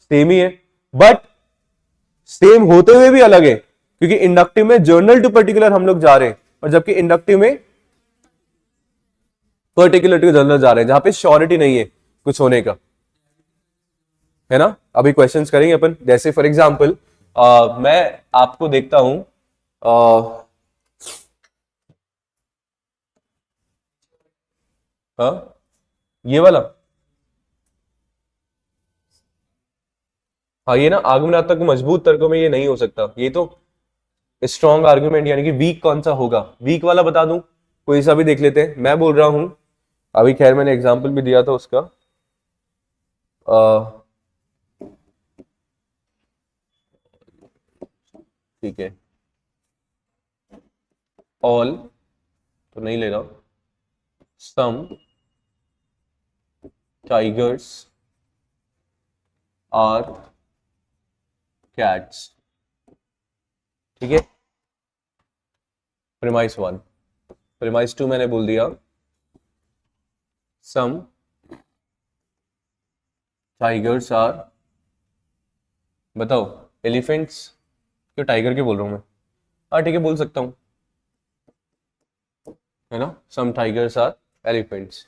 सेम ही है, बट सेम होते हुए भी अलग है, क्योंकि इंडक्टिव में जर्नल टू पर्टिकुलर हम लोग जा रहे हैं, और जबकि इंडक्टिव में पर्टिकुलर टू जर्नल जा रहे हैं, जहां पे श्योरिटी नहीं है कुछ होने का, है ना? अभी क्वेश्चंस करेंगे अपन, जैसे फॉर एग्जांपल मैं आपको देखता हूं, ये वाला, हाँ ये ना आगमनात्मक मजबूत तर्कों में ये नहीं हो सकता, ये तो स्ट्रॉन्ग आर्गुमेंट, यानी कि वीक कौन सा होगा? वीक वाला बता दूं, कोई सा भी देख लेते हैं। मैं बोल रहा हूं, अभी खैर मैंने एग्जांपल भी दिया था उसका, ठीक है, ऑल तो नहीं ले रहा, सम टाइगर्स आर कैट्स, ठीक है? प्रीमाइस 1, प्रीमाइस 2 मैंने बोल दिया, सम टाइगर्स आर, बताओ, एलिफेंट्स क्यों टाइगर के बोल रहा हूँ मैं? हाँ ठीक है, बोल सकता हूँ, है ना। Some tigers are elephants.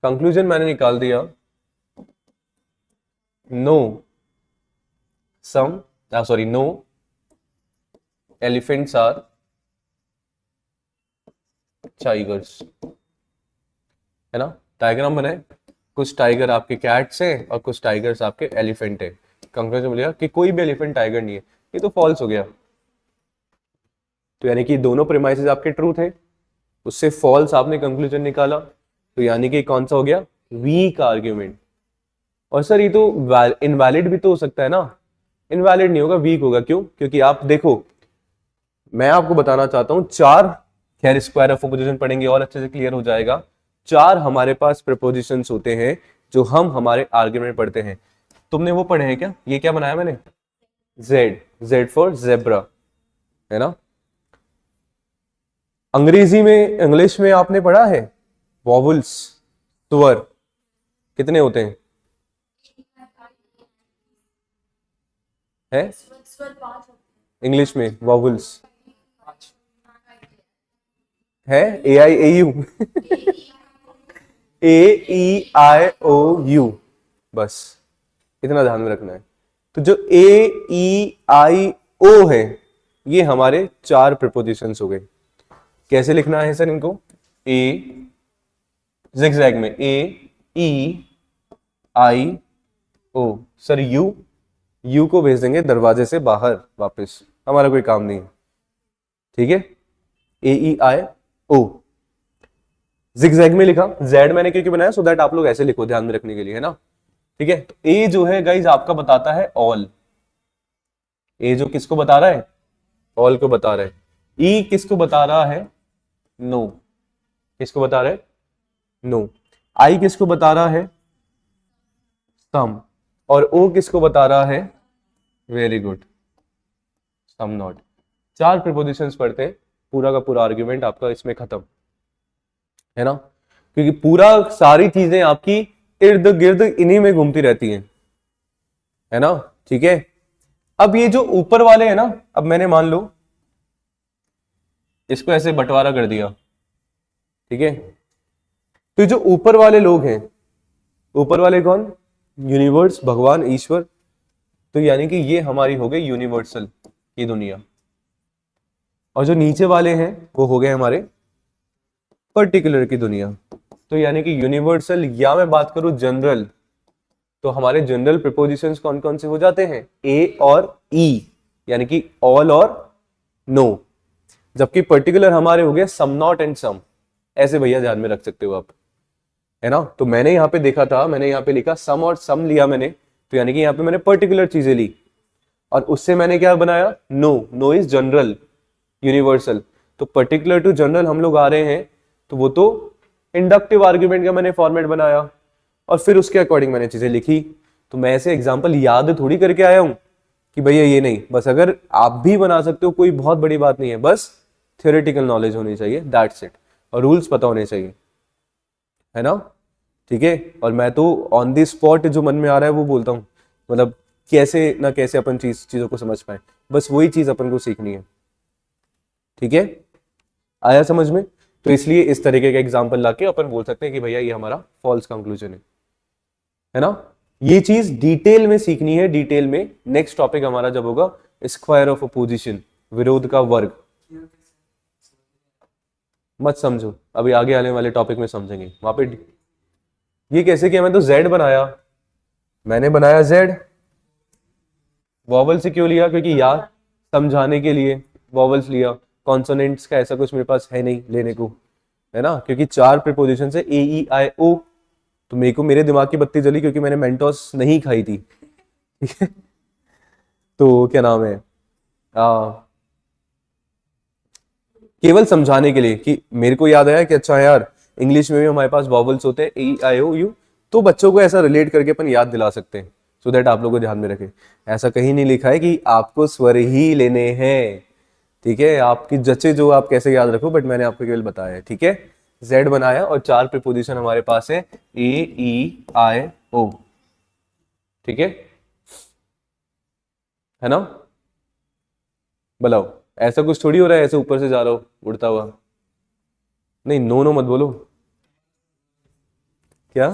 Conclusion मैंने निकाल दिया, no some, sorry, no elephants are tigers, है ना। डायग्राम बनाए, कुछ टाइगर आपके कैट्स हैं और कुछ टाइगर्स आपके एलिफेंट है। कंक्लूजन मिलेगा कि कोई भी एलिफेंट टाइगर नहीं है, ये तो फॉल्स हो गया। तो यानी कि दोनों प्रेमाइसेस आपके ट्रू थे, उससे फॉल्स आपने कंक्लूजन निकाला, तो यानी कि कौन सा हो गया, वीक आर्ग्यूमेंट। और सर ये तो इनवैलिड भी तो हो सकता है ना? इनवैलिड नहीं होगा, वीक होगा। क्यों? क्योंकि आप देखो, मैं आपको बताना चाहता हूं, चार, खैर स्क्वायर ऑफ अपोजिशन पढ़ेंगे और अच्छे से क्लियर हो जाएगा। चार हमारे पास प्रपोजिशंस होते हैं जो हम हमारे आर्ग्यूमेंट पढ़ते हैं। तुमने वो पढ़े हैं क्या? ये क्या बनाया मैंने, जेड, जेड फॉर जेब्रा, है ना। अंग्रेजी में, इंग्लिश में आपने पढ़ा है वॉवल्स, स्वर कितने होते हैं? है स्वर 5 होते इंग्लिश में वॉवल्स है, ए आई ए U A E I O you, बस इतना ध्यान में रखना है। तो जो ए ई आई ओ है, ये हमारे चार प्रपोजिशंस हो गए। कैसे लिखना है सर इनको? ए, जिगजैग में, ए ई आई ओ। सर यू, यू को भेज देंगे दरवाजे से बाहर वापस, हमारा कोई काम नहीं है, ठीक है। ए ई आई ओ, जिगजैग में लिखा, जेड मैंने क्योंकि बनाया सो दैट आप लोग ऐसे लिखो ध्यान में रखने के लिए, है ना। ठीक है, तो ए जो है गाइज आपका बताता है ऑल, ए जो किसको बता रहा है, ऑल को बता रहा है। ई किसको बता रहा है, नो, किसको बता रहा है, नो। आई किसको बता रहा है, सम। और ओ किसको बता रहा है, वेरी गुड, सम नॉट। चार प्रीपोजिशंस पढ़ते हैं, पूरा का पूरा आर्ग्यूमेंट आपका इसमें खत्म, है ना। क्योंकि पूरा सारी चीजें आपकी इर्द गिर्द इन्हीं में घूमती रहती हैं, है ना। ठीक है, अब ये जो ऊपर वाले हैं ना, अब मैंने मान लो इसको ऐसे बंटवारा कर दिया, ठीक है। तो जो ऊपर वाले लोग हैं, ऊपर वाले कौन, यूनिवर्स, भगवान, ईश्वर। तो यानी कि ये हमारी हो गई यूनिवर्सल की दुनिया, और जो नीचे वाले हैं वो हो गए हमारे पर्टिकुलर की दुनिया। तो यानी कि यूनिवर्सल, या मैं बात करूं जनरल, तो हमारे जनरल प्रीपोजिशंस कौन कौन से हो जाते हैं, ए और ई, यानी कि ऑल और नो। जबकि पर्टिकुलर हमारे हो गए सम, नॉट एंड सम। ऐसे भैया ध्यान में रख सकते हो आप, है ना। तो मैंने यहां पे देखा था, मैंने यहां पे लिखा सम और सम लिया मैंने, तो यानी कि यहां पे मैंने पर्टिकुलर चीजें ली, और उससे मैंने क्या बनाया, no, no is general, universal. तो पर्टिकुलर टू जनरल हम लोग आ रहे हैं, तो वो तो इंडक्टिव आर्ग्यूमेंट का मैंने फॉर्मेट बनाया, और फिर उसके अकॉर्डिंग मैंने चीजें लिखी। तो मैं ऐसे एग्जांपल याद थोड़ी करके आया हूं कि भैया ये नहीं, बस अगर आप भी बना सकते हो कोई बहुत बड़ी बात नहीं है, बस थियोरेटिकल नॉलेज होनी चाहिए, दैट्स इट, और रूल्स पता होने चाहिए, है ना। ठीक है, और मैं तो ऑन द स्पॉट जो मन में आ रहा है वो बोलता हूँ, मतलब कैसे ना कैसे अपन चीजों को समझ पाए, बस वही चीज अपन को सीखनी है। ठीक है, आया समझ में? तो इसलिए इस तरीके का एग्जांपल लाके अपन बोल सकते हैं कि भैया ये हमारा फॉल्स कंक्लूजन है ना। ये चीज डिटेल में सीखनी है, डिटेल में नेक्स्ट टॉपिक हमारा जब होगा स्क्वायर ऑफ अपोजिशन, विरोध का वर्ग। मत समझो, अभी आगे आने वाले टॉपिक में समझेंगे वहां पे। ये कैसे किया, मैं तो जेड बनाया, मैंने बनाया जेड। वॉवल से क्यों लिया, क्योंकि यार समझाने के लिए वॉवल्स लिया, कॉन्सोनेंट्स का ऐसा कुछ मेरे पास है नहीं लेने को, है ना। क्योंकि चार प्रीपोजिशन से ए ई आई ओ, तो मेरे को मेरे दिमाग की बत्ती जली क्योंकि मैंने मेंटोस नहीं खाई थी, ठीक है। तो क्या नाम है, केवल समझाने के लिए कि मेरे को याद आया कि अच्छा यार इंग्लिश में भी हमारे पास वॉवल्स होते हैं, ए आई ओ यू, तो बच्चों को ऐसा रिलेट करके अपन याद दिला सकते हैं, सो दैट आप लोगों को ध्यान में रखें। ऐसा कहीं नहीं लिखा है कि आपको स्वर ही लेने हैं, ठीक है, आपकी जचे जो आप कैसे याद रखो, बट मैंने आपको केवल बताया है, ठीक है। जेड बनाया और चार प्रीपोजिशन हमारे पास है, ए ई आई ओ, ठीक है ना। बताओ, ऐसा कुछ थोड़ी हो रहा है ऐसे ऊपर से जा रहा हो उड़ता हुआ। नहीं, नो नो मत बोलो। क्या?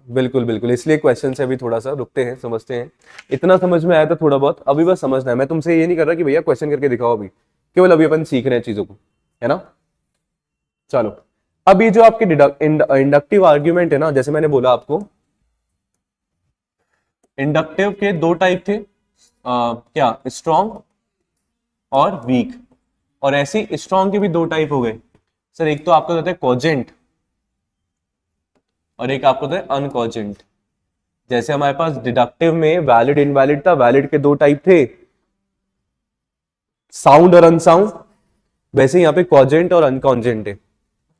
बिल्कुल बिल्कुल, इसलिए क्वेश्चन से अभी थोड़ा सा रुकते हैं, समझते हैं। इतना समझ में आया था थोड़ा बहुत, अभी बस समझना है। मैं तुमसे ये नहीं कर रहा कि भैया क्वेश्चन करके दिखाओ, अभी केवल अभी अपन सीख रहे हैं चीजों को, है ना। चलो, अब ये जो आपके इंडक्टिव आर्ग्यूमेंट है ना, जैसे मैंने बोला आपको, इंडक्टिव के दो टाइप थे, क्या, स्ट्रॉन्ग और वीक। और ऐसे स्ट्रॉन्ग के भी दो टाइप हो गए सर, एक तो आपका होता है कॉजेंट और एक आपको होता है अनकॉजेंट। जैसे हमारे पास डिडक्टिव में वैलिड इनवैलिड था, वैलिड के दो टाइप थे, साउंड और अनसाउंड, वैसे यहाँ पे कॉजेंट और अनकॉन्जेंट है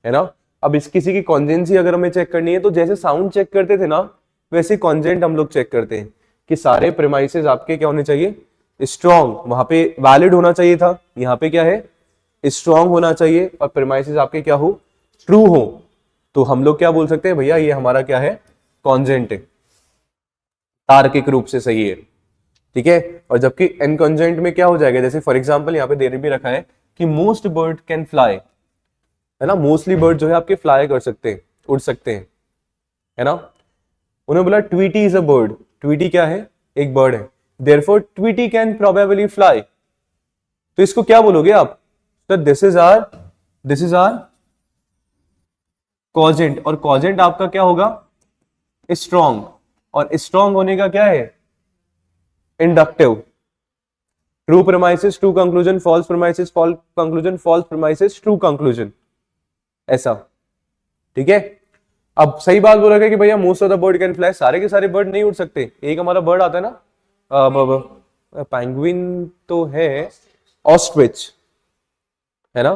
ना। अब इस किसी की कॉन्जेंसी अगर हमें चेक करनी है तो जैसे साउंड चेक करते थे ना, वैसे कॉन्जेंट हम लोग चेक करते हैं कि सारे प्रेमाइसेस आपके क्या होने चाहिए, स्ट्रॉन्ग। वहां पे वैलिड होना चाहिए था, यहाँ पे क्या है, स्ट्रॉन्ग होना चाहिए, और प्रेमाइसेस आपके क्या हो, ट्रू हो। तो हम लोग क्या बोल सकते हैं, भैया ये हमारा क्या है, कॉन्जेंट है, तार्किक रूप से सही है, ठीक है। और जबकि एनकॉन्जेंट में क्या हो जाएगा, जैसे फॉर एग्जाम्पल यहाँ पे दे भी रखा है कि मोस्ट बर्ड कैन फ्लाई, है ना, मोस्टली बर्ड जो है आपके फ्लाई कर सकते हैं, उड़ सकते हैं, है ना। उन्होंने बोला Tweety is a bird, Tweety क्या है, एक बर्ड है, therefore Tweety can probably fly. तो इसको क्या बोलोगे आप, तो दिस इज आर कॉजेंट, और कॉजेंट आपका क्या होगा, स्ट्रॉन्ग, और स्ट्रॉन्ग होने का क्या है, inductive. True premises true conclusion, false premises false conclusion, false premises true conclusion, ऐसा, ठीक है। अब सही बात बोल रहा है कि भैया most of the bird can fly, सारे के सारे बर्ड नहीं उड़ सकते। एक हमारा बर्ड आता है ना, पेंगुइन तो है, ऑस्ट्रिच, है ना,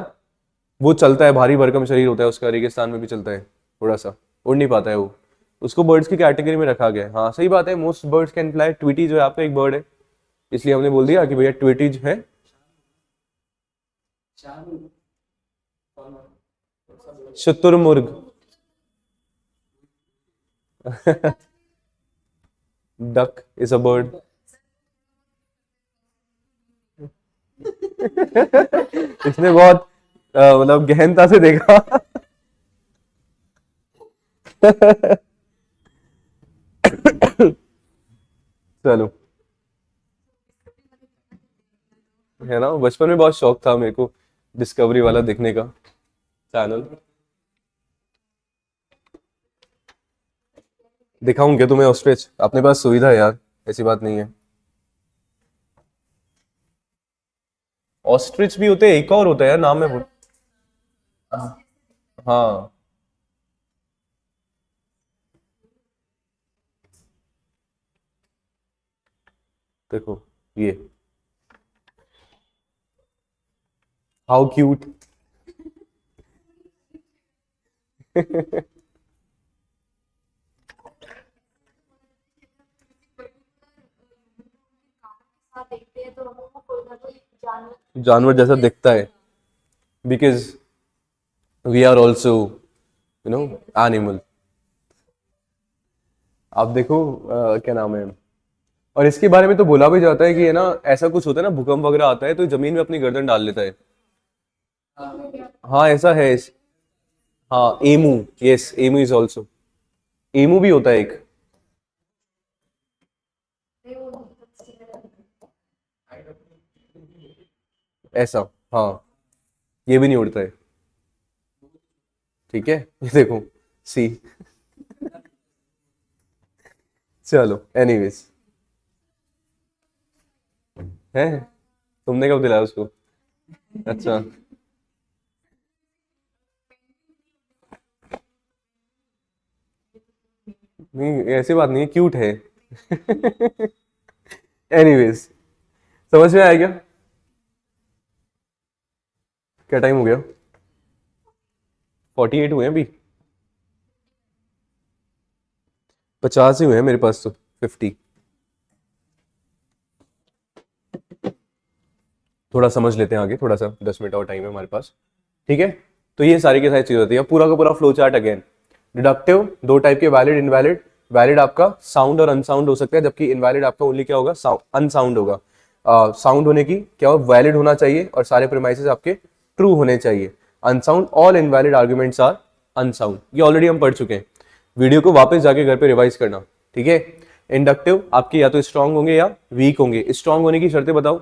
वो चलता है, भारी भरकम शरीर होता है उसका, रेगिस्तान में भी चलता है, थोड़ा सा उड़ नहीं पाता है वो, उसको बर्ड्स की कैटेगरी में रखा गया है। हाँ सही बात है, most birds can fly. Tweety जो है आपका एक बर्ड है, इसलिए हमने बोल दिया कि भैया ट्वीटी जो है, शुतुरमुर्ग डक इज अ बर्ड। इसने बहुत मतलब गहनता से देखा। चलो, है ना, बचपन में बहुत शौक था मेरे को डिस्कवरी वाला देखने का चैनल। दिखाऊं क्या तुम्हें ऑस्ट्रिच, अपने पास सुविधा है यार, ऐसी बात नहीं है। ऑस्ट्रिच भी होते हैं, एक और होता है यार, नाम है भूल। हाँ, देखो ये, हाउ क्यूट। साथ देखते हैं तो हमको कोई ना कोई जानवर जानवर जैसा दिखता है, because we are also animal. आप देखो क्या नाम है, और इसके बारे में तो बोला भी जाता है कि है ना, ऐसा कुछ होता है ना, भूकंप वगैरह आता है तो जमीन में अपनी गर्दन डाल लेता है। हाँ ऐसा है हाँ emu, yes emu is also, emu भी होता है एक, ऐसा, हाँ ये भी नहीं उड़ता है, ठीक है। ये देखो, सी, चलो एनीवेज, है, तुमने कब दिलाया उसको, अच्छा। नहीं ऐसी बात नहीं है, क्यूट है। एनीवेज, समझ में आया क्या, क्या टाइम हो गया, 48 हुए हैं अभी, 50 ही हुए हैं मेरे पास तो, 50। थोड़ा समझ लेते हैं आगे, थोड़ा सा 10 मिनट और टाइम है हमारे पास, ठीक है। तो ये सारी की सारी चीज होती है, पूरा का पूरा फ्लो चार्ट अगेन। डिडक्टिव दो टाइप के, वैलिड इनवैलिड, वैलिड आपका साउंड और अनसाउंड हो सकता है, जबकि इनवैलिड आपका ओनली क्या होगा, अनसाउंड होगा। साउंड होने की क्या हो, वैलिड होना चाहिए और सारे प्रीमाइसेस आपके ट्रू होने चाहिए। Unsound, all invalid arguments are unsound. ये ऑलरेडी हम पढ़ चुके हैं, वीडियो को वापस जाके घर पे रिवाइज करना, ठीक है। इंडक्टिव आपके या तो स्ट्रांग होंगे या वीक होंगे। स्ट्रांग होने की शर्तें बताओ,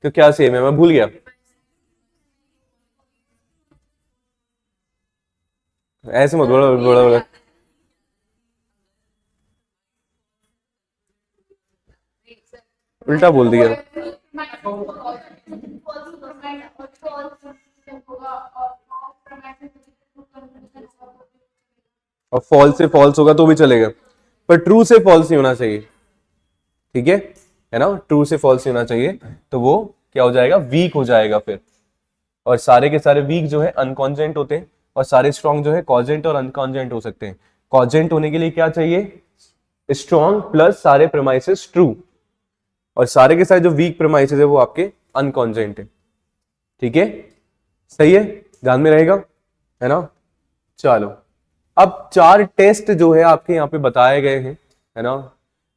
तो क्या सेम है, मैं भूल गया। ऐसे मत बोलो, बड़ा बड़ा उल्टा बोल दिया। और फॉल्स से फॉल्स होगा तो भी चलेगा, पर ट्रू से फॉल्स नहीं होना चाहिए, ठीक है ना। ट्रू से फॉल्स नहीं होना चाहिए, तो वो क्या हो जाएगा, वीक हो जाएगा फिर। और सारे के सारे वीक जो है अनकॉन्जेंट होते हैं, और सारे स्ट्रॉन्ग जो है कॉजेंट और अनकॉन्जेंट हो सकते हैं। कॉजेंट होने के लिए क्या चाहिए, स्ट्रॉन्ग प्लस सारे प्रीमाइसेस ट्रू, और सारे के सारे जो वीक प्रीमाइसेस है वो आपके अनकॉन्जेंट है, ठीक है। सही है, ध्यान में रहेगा, है ना। चलो, अब 4 टेस्ट जो है आपके यहाँ पे बताए गए हैं, है ना।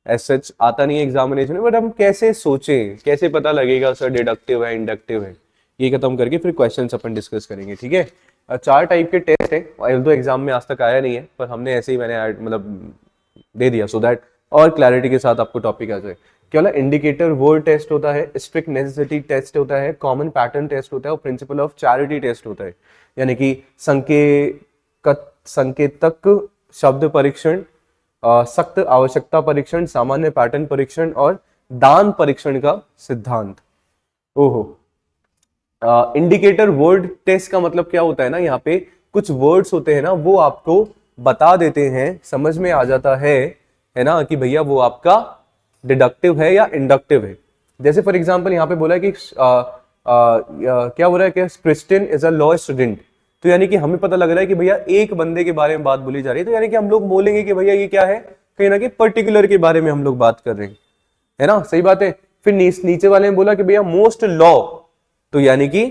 एस सच आता नहीं है एग्जामिनेशन में, बट हम कैसे सोचें, कैसे पता लगेगा सर डिडक्टिव है इंडक्टिव है, ये खत्म करके फिर क्वेश्चन अपन डिस्कस करेंगे, ठीक है। 4 टाइप के टेस्ट है, तो एग्जाम में आज तक आया नहीं है, पर हमने ऐसे ही मैंने मतलब दे दिया सो दैट और क्लैरिटी के साथ आपको टॉपिक आ जाए। क्या वाला इंडिकेटर वर्ड टेस्ट होता है, स्ट्रिक्ट नेसेसिटी टेस्ट होता है, कॉमन पैटर्न टेस्ट होता है और प्रिंसिपल ऑफ चैरिटी टेस्ट होता है। यानी कि संकेतक शब्द परीक्षण, सख्त आवश्यकता परीक्षण, सामान्य पैटर्न परीक्षण और दान परीक्षण का सिद्धांत। ओहो, इंडिकेटर वर्ड टेस्ट का मतलब क्या होता है ना, यहाँ पे कुछ वर्ड्स होते हैं ना, वो आपको बता देते हैं, समझ में आ जाता है ना, कि भैया वो आपका डिडक्टिव है या इंडक्टिव है। जैसे फॉर एग्जांपल यहाँ पे बोला है कि क्या बोला है कि Christian is a law student, तो यानी कि हमें पता लग रहा है कि भैया एक बंदे के बारे में बात बोली जा रही है, तो यानी कि हम लोग बोलेंगे कि भैया ये क्या है, कहीं ना कहीं पर्टिकुलर के बारे में हम लोग बात कर रहे हैं, है ना, सही बात है। फिर नीचे वाले ने बोला कि भैया मोस्ट लॉ, तो यानी कि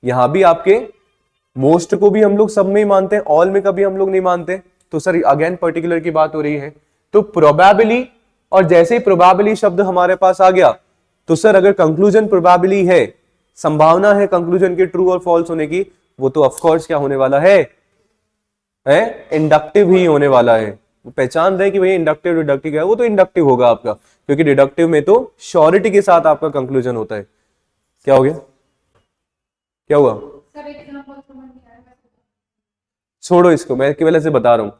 यहां भी आपके मोस्ट को भी हम लोग सब में ही मानते हैं, ऑल में कभी हम लोग नहीं मानते, तो सर अगेन पर्टिकुलर की बात हो रही है। तो प्रोबेबिली, और जैसे ही प्रोबेबिली शब्द हमारे पास आ गया, तो सर अगर कंक्लूजन प्रोबेबिली है, संभावना है कंक्लूजन के ट्रू और फॉल्स होने की, वो तो ऑफ कोर्स क्या होने वाला है इंडक्टिव ही होने वाला है। पहचान रहे कि भैया इंडक्टिव डिडक्टिव क्या है, वो तो इंडक्टिव होगा आपका, क्योंकि डिडक्टिव में तो श्योरिटी के साथ आपका कंक्लूजन होता है। क्या हो गया, क्या हुआ, छोड़ो इसको, मैं केवल ऐसे बता रहा हूं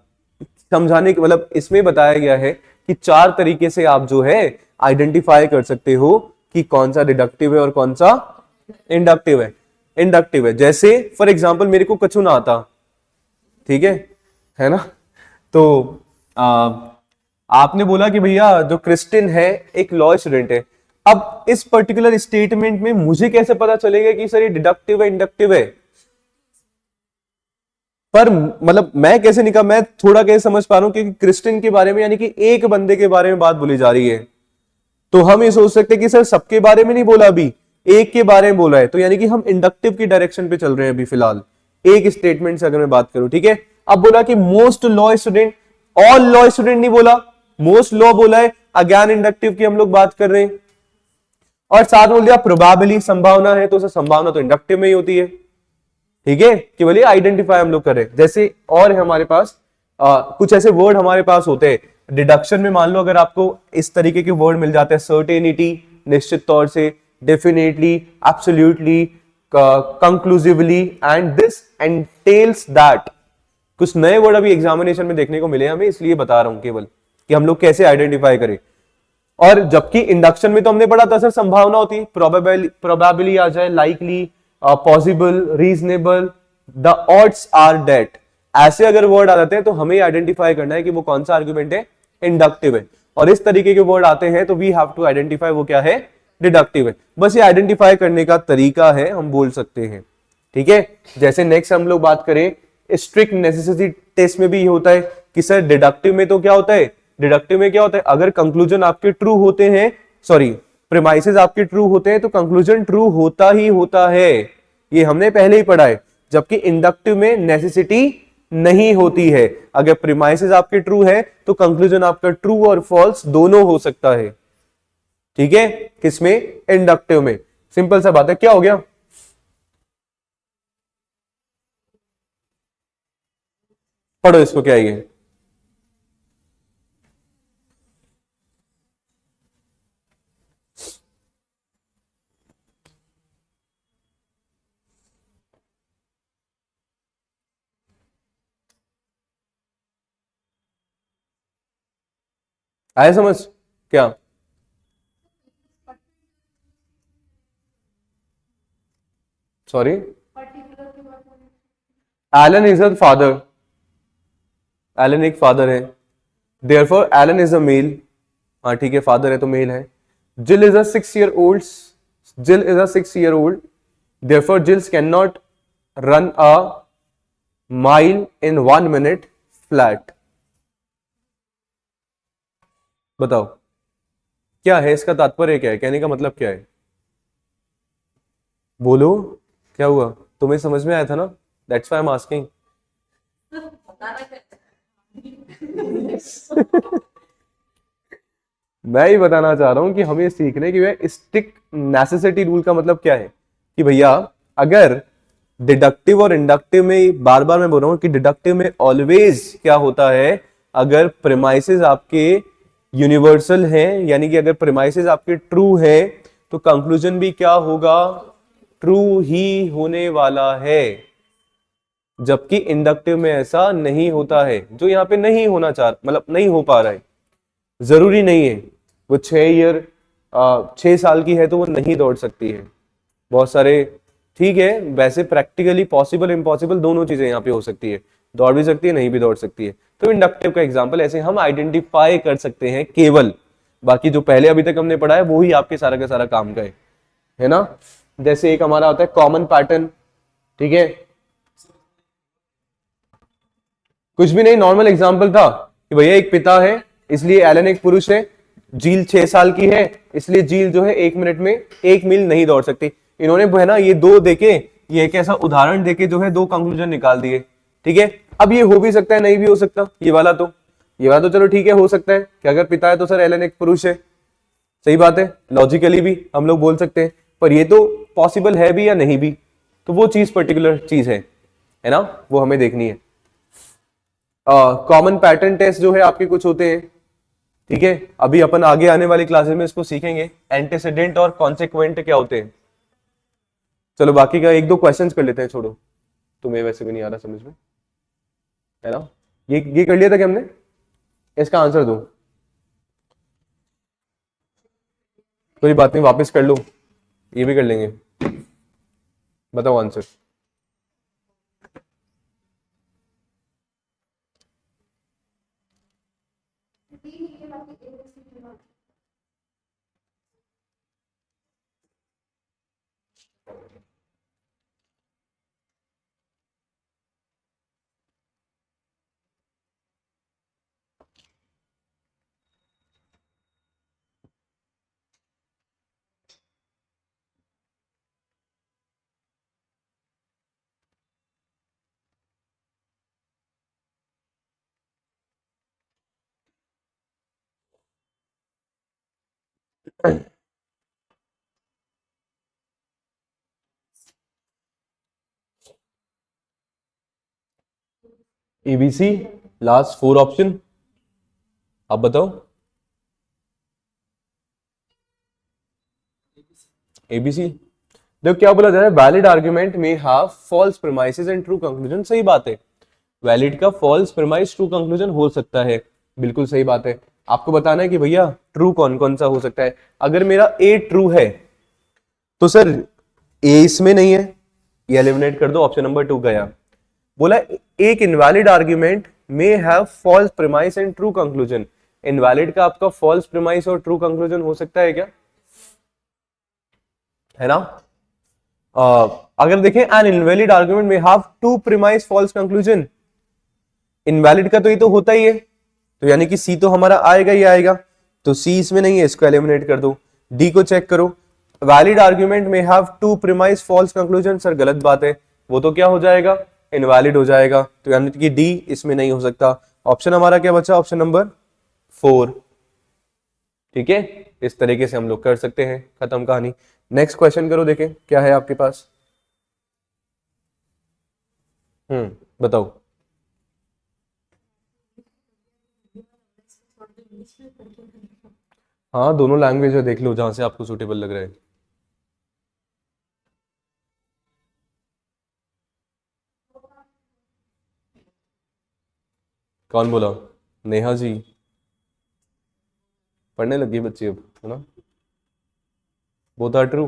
समझाने के, मतलब इसमें बताया गया है कि 4 तरीके से आप जो है आइडेंटिफाई कर सकते हो कि कौन सा डिडक्टिव है और कौन सा इंडक्टिव है। जैसे फॉर एग्जांपल मेरे को कछु ना आता, ठीक है ना, तो आपने बोला कि भैया जो क्रिस्टियन है एक लॉ स्टूडेंट है। अब इस पर्टिकुलर स्टेटमेंट में मुझे कैसे पता चलेगा कि सर ये डिडक्टिव है इंडक्टिव है, पर मतलब मैं कैसे निकाल, मैं थोड़ा कैसे समझ पा रहा हूं कि क्रिस्टियन के बारे में यानी कि एक बंदे के बारे में बात बोली जा रही है, तो हम ये सोच सकते हैं कि सर सबके बारे में नहीं बोला, अभी एक के बारे में बोला है, तो यानी कि हम इंडक्टिव की डायरेक्शन पे चल रहे हैं अभी फिलहाल, एक स्टेटमेंट से अगर मैं बात करूं, ठीक है। अब बोला कि most law student, all law student नहीं बोला, मोस्ट लॉ बोला है, अगेन इंडक्टिव की हम लोग बात कर रहे हैं, और साथ बोल दिया प्रोबेबिली संभावना है, तो संभावना तो इंडक्टिव में ही होती है, ठीक है। केवल ये आइडेंटिफाई हम लोग कर रहे हैं। जैसे और है हमारे पास कुछ ऐसे वर्ड हमारे पास होते हैं डिडक्शन में, मान लो अगर आपको इस तरीके के वर्ड मिल जाते हैं, सर्टेनिटी निश्चित तौर से, definitely, absolutely, conclusively and this एंटेल्स that, कुछ नए वर्ड अभी एग्जामिनेशन में देखने को मिले हमें, इसलिए बता रहा हूं केवल कि हम लोग कैसे आइडेंटिफाई करें। और जबकि इंडक्शन में तो हमने पढ़ा था सर संभावना होती है, प्रोबेबिली आ जाए, likely, possible, reasonable, the odds are that, ऐसे अगर वर्ड आ जाते हैं तो हमें आइडेंटिफाई करना है कि वो कौन सा आर्गुमेंट है, इंडक्टिव है। और इस तरीके के वर्ड आते हैं तो वी हैव टू आइडेंटिफाई वो क्या है, डिडक्टिव है। बस ये आइडेंटिफाई करने का तरीका है, हम बोल सकते हैं, ठीक है। जैसे नेक्स्ट हम लोग बात करें स्ट्रिक्ट नेसेसिटी टेस्ट में भी ये होता है कि सर डिडक्टिव में तो क्या होता है, डिडक्टिव में क्या होता है, अगर कंक्लूजन आपके ट्रू होते हैं, सॉरी प्रीमाइसेस आपके ट्रू होते हैं तो कंक्लूजन ट्रू होता ही होता है, ये हमने पहले ही पढ़ा है। जबकि इंडक्टिव में नेसेसिटी नहीं होती है। अगर प्रीमाइसेस आपके ट्रू है तो कंक्लूजन आपका ट्रू और फॉल्स दोनों हो सकता है। ठीक है, किसमें? इंडक्टिव में। सिंपल सा बात है। क्या हो गया? पढ़ो इसको, क्या है ये? आया समझ? क्या? सॉरी, पर्टिकुलर की बात नहीं। Alan is a father. Alan एक फादर है, therefore Alan is a male. हाँ ठीक है, फादर है तो मेल है। Jill is a 6 year old। Jill is a 6 year old, therefore Jill's can not run a mile in 1 minute flat. बताओ क्या है इसका तात्पर्य, क्या है, कहने का मतलब क्या है? बोलो, क्या हुआ? तुम्हें समझ में आया था ना? That's why I am asking. मैं ही बताना चाह रहा हूं कि हमें सीखने की वह स्टिक नेसेसिटी रूल का मतलब क्या है कि भैया अगर डिडक्टिव और इंडक्टिव में, बार बार मैं बोल रहा हूं कि डिडक्टिव में ऑलवेज क्या होता है, अगर प्रेमाइसेस आपके यूनिवर्सल हैं, यानी कि अगर प्रेमाइसेस आपके ट्रू है तो कंक्लूजन भी क्या होगा? ट्रू ही होने वाला है। जबकि इंडक्टिव में ऐसा नहीं होता है, जो यहाँ पे नहीं होना चाह, मतलब नहीं हो पा रहा है। जरूरी नहीं है वो 6 साल की है तो वो नहीं दौड़ सकती है। बहुत सारे, ठीक है, वैसे प्रैक्टिकली पॉसिबल इम्पॉसिबल दोनों चीजें यहाँ पे हो सकती है, दौड़ भी सकती है, नहीं भी दौड़ सकती है। तो इंडक्टिव का एग्जांपल ऐसे हम आइडेंटिफाई कर सकते हैं केवल। बाकी जो पहले अभी तक हमने पढ़ा है वो ही आपके सारा का सारा काम का है ना? जैसे एक हमारा होता है कॉमन पैटर्न, ठीक है, कुछ भी नहीं, नॉर्मल एग्जांपल था कि भैया एक पिता है इसलिए एलन एक पुरुष है, जील 6 साल की है इसलिए जील जो है 1 मिनट में 1 मील नहीं दौड़ सकती। इन्होंने है ना ये दो देके, ये एक ऐसा उदाहरण देके जो है 2 कंक्लूजन निकाल दिए। ठीक है, अब ये हो भी सकता है, नहीं भी हो सकता, ये वाला तो चलो ठीक है, हो सकता है कि अगर पिता है तो सर एलन एक पुरुष है, सही बात है, लॉजिकली भी हम लोग बोल सकते हैं, पर ये तो पॉसिबल है भी या नहीं भी, तो वो चीज पर्टिकुलर चीज है ना, वो हमें देखनी है। कॉमन पैटर्न टेस्ट जो है आपके कुछ होते हैं, ठीक है, अभी अपन आगे आने वाली क्लासेस में इसको सीखेंगे, एंटीसीडेंट और कॉन्सिक्वेंट क्या होते हैं। चलो बाकी का 1-2 क्वेश्चंस कर लेते हैं, छोड़ो, तुम्हें वैसे भी नहीं आ रहा समझ में, है ना? ये कर लिया था कि हमने, इसका आंसर दो, कोई बात नहीं, वापस कर लो, ये भी कर लेंगे, बताओ आंसर। एबीसी, लास्ट 4 ऑप्शन, आप बताओ। एबीसी, देखो क्या बोला जा रहा है, वैलिड आर्ग्यूमेंट में have false premises and true conclusion. सही बात है, वैलिड का फॉल्स प्रीमाइस ट्रू कंक्लूजन हो सकता है, बिल्कुल सही बात है। आपको बताना है कि भैया ट्रू कौन कौन सा हो सकता है। अगर मेरा ए ट्रू है तो सर ए इसमें नहीं है, ये एलिमिनेट कर दो, ऑप्शन नंबर 2 गया। बोला एक इनवैलिड आर्ग्यूमेंट में have false premise and true conclusion, invalid का आपका फॉल्स प्रीमाइस और ट्रू कंक्लूजन हो सकता है क्या, है ना? अगर देखें एन इनवैलिड आर्ग्यूमेंट में have 2 premise false conclusion, invalid का तो ये तो होता ही है, तो यानी कि सी तो हमारा आएगा ही आएगा, तो सी इसमें नहीं है, इसको एलिमिनेट कर दो। डी को चेक करो, वैलिड आर्ग्यूमेंट में have 2 premise false conclusion, sir गलत बात है, वो तो क्या हो जाएगा, इनवैलिड हो जाएगा, तो यानी कि डी इसमें नहीं हो सकता। ऑप्शन हमारा क्या बचा? Option number 4। ठीक है, इस तरीके से हम लोग कर सकते हैं, खत्म कहानी। नेक्स्ट क्वेश्चन करो, देखें क्या है आपके पास। बताओ। हाँ, दोनों लैंग्वेज है, देख लो जहां से आपको सूटेबल लग रहा है। कौन बोला? नेहा जी पढ़ने लगी बच्ची अब, है ना? Both are true.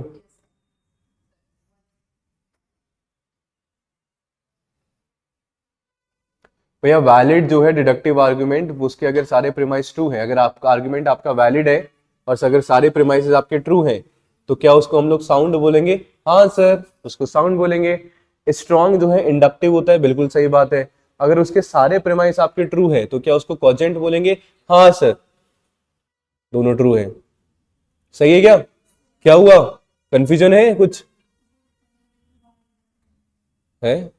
भैया वैलिड जो है डिडक्टिव आर्गुमेंट, उसके अगर सारे प्रीमाइस ट्रू है, अगर आपका आर्गुमेंट आपका वैलिड है और अगर सारे प्रीमाइसेस आपके ट्रू हैं, तो क्या उसको हम लोग साउंड बोलेंगे? हाँ सर, उसको साउंड बोलेंगे। स्ट्रॉन्ग जो है इंडक्टिव होता है, बिल्कुल सही बात है। अगर उसके सारे प्रीमाइस आपके ट्रू है तो क्या उसको कॉजेंट बोलेंगे? हाँ सर, दोनों ट्रू है। सही है क्या? क्या हुआ? कंफ्यूजन है कुछ? है?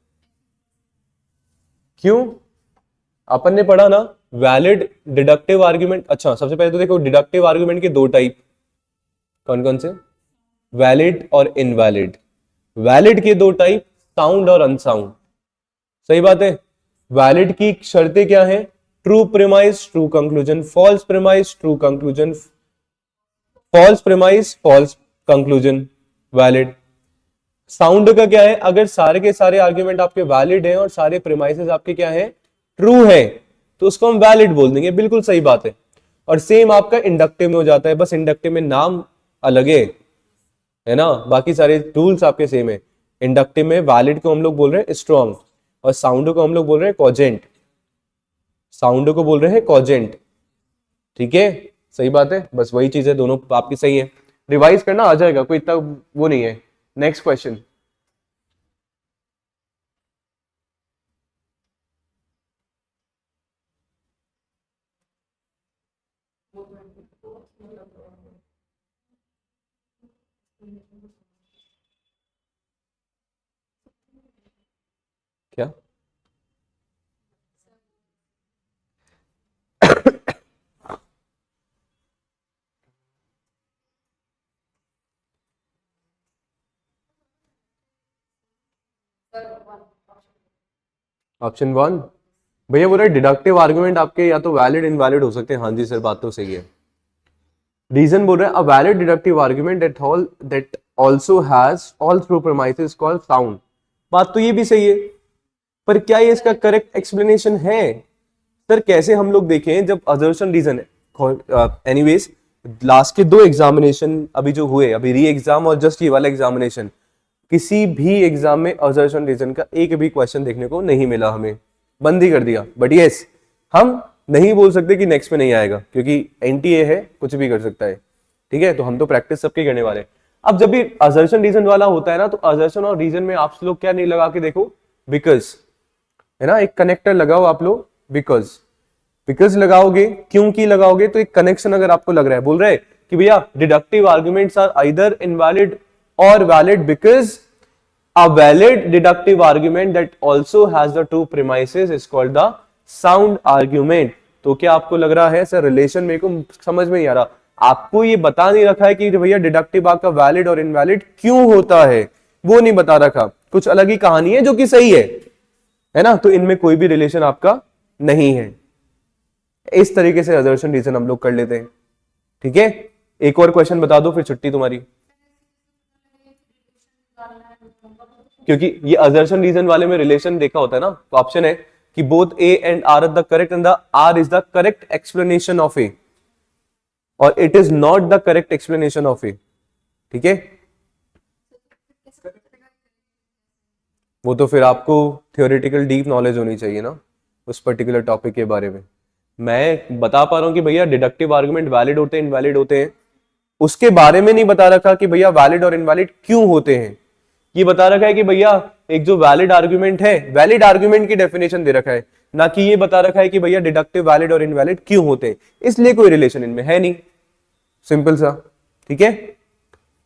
क्यों? अपन ने पढ़ा ना वैलिड डिडक्टिव आर्गुमेंट। अच्छा, सबसे पहले तो देखो डिडक्टिव आर्गुमेंट के दो टाइप, कौन कौन से? वैलिड और इनवैलिड। वैलिड के दो टाइप, साउंड और अनसाउंड। सही बात है। वैलिड की शर्तें क्या है? True premise true conclusion, false premise true conclusion, false premise false conclusion, valid. Sound का क्या है? अगर सारे के सारे आर्ग्यूमेंट आपके वैलिड हैं और सारे प्रीमाइसेस आपके क्या है? ट्रू है, तो उसको हम वैलिड बोल देंगे, बिल्कुल सही बात है। और सेम आपका इंडक्टिव में हो जाता है, बस इंडक्टिव में नाम अलग है ना, बाकी सारे रूल्स आपके सेम है। इंडक्टिव में वैलिड को हम लोग बोल रहे हैं स्ट्रॉन्ग और साउंड को हम लोग बोल रहे हैं कॉजेंट। साउंड को बोल रहे हैं कॉजेंट। ठीक है, सही बात है, बस वही चीज है, दोनों आपकी सही है। रिवाइज करना आ जाएगा, कोई इतना वो नहीं है। Next question. क्या? ऑप्शन 1। भैया बोल रहे डिडक्टिव आर्गुमेंट आपके या तो वैलिड इनवैलिड हो सकते हैं। हाँ जी सर, बात तो सही है। रीजन बोल रहे हैं a valid deductive argument that also has all through premises called sound. बात तो ये भी सही है, पर क्या ये इसका करेक्ट एक्सप्लेनेशन है? सर कैसे हम लोग देखें जब असर्शन रीजन है। एनीवेज, लास्ट के दो एग्जामिनेशन अभी जो हुए, अभी री एग्जाम और जस्ट ये वाला एग्जामिनेशन, किसी भी एग्जाम में असर्शन रीजन का एक भी क्वेश्चन देखने को नहीं मिला, हमें बंद ही कर दिया। बट यस, हम नहीं बोल सकते कि नेक्स्ट में नहीं आएगा, क्योंकि एनटीए है, कुछ भी कर सकता है। ठीक है, तो हम तो प्रैक्टिस सबके करने वाले हैं। अब जब भी असर्शन रीजन वाला होता है ना, तो असर्शन और रीजन में आप लोग क्या नहीं लगा के देखो, बिकॉज, है ना, एक कनेक्टर लगाओ आप लोग, बिकॉज लगाओगे, क्योंकि लगाओगे, तो एक कनेक्शन अगर आपको लग रहा है, बोल रहे हैं कि भैया deductive arguments are either invalid or valid because a valid deductive argument that also has the true premises is called the sound argument। तो क्या आपको लग रहा है सर रिलेशन मेरे को समझ में नहीं आ रहा? आपको ये बता नहीं रखा है कि भैया डिडक्टिव आपका वैलिड और इनवैलिड क्यों होता है, वो नहीं बता रखा, कुछ अलग ही कहानी है जो कि सही है ना? तो इनमें कोई भी रिलेशन आपका नहीं है। इस तरीके से असर्शन रीजन हम लोग कर लेते हैं। ठीक है, एक और क्वेश्चन बता दो फिर छुट्टी तुम्हारी, क्योंकि ये असर्शन रीजन वाले में रिलेशन देखा होता है ना। तो ऑप्शन है कि both A and R are the correct and the R is the correct explanation of A, और it is not the correct explanation of A. ठीक है, वो तो फिर आपको थियोरेटिकल डीप नॉलेज होनी चाहिए ना उस पर्टिकुलर टॉपिक के बारे में। मैं बता पा रहा हूं कि भैया डिडक्टिव आर्गुमेंट वैलिड होते हैं, इनवैलिड होते हैं, उसके बारे में नहीं बता रखा कि भैया वैलिड और इनवैलिड क्यों होते हैं। ये बता रखा है कि भैया एक जो वैलिड आर्गुमेंट है, वैलिड आर्गुमेंट की डेफिनेशन दे रखा है, ना कि ये बता रखा है कि भैया डिडक्टिव वैलिड और इनवैलिड क्यों होते हैं। इसलिए कोई रिलेशन इनमें है नहीं, सिंपल सा। ठीक है,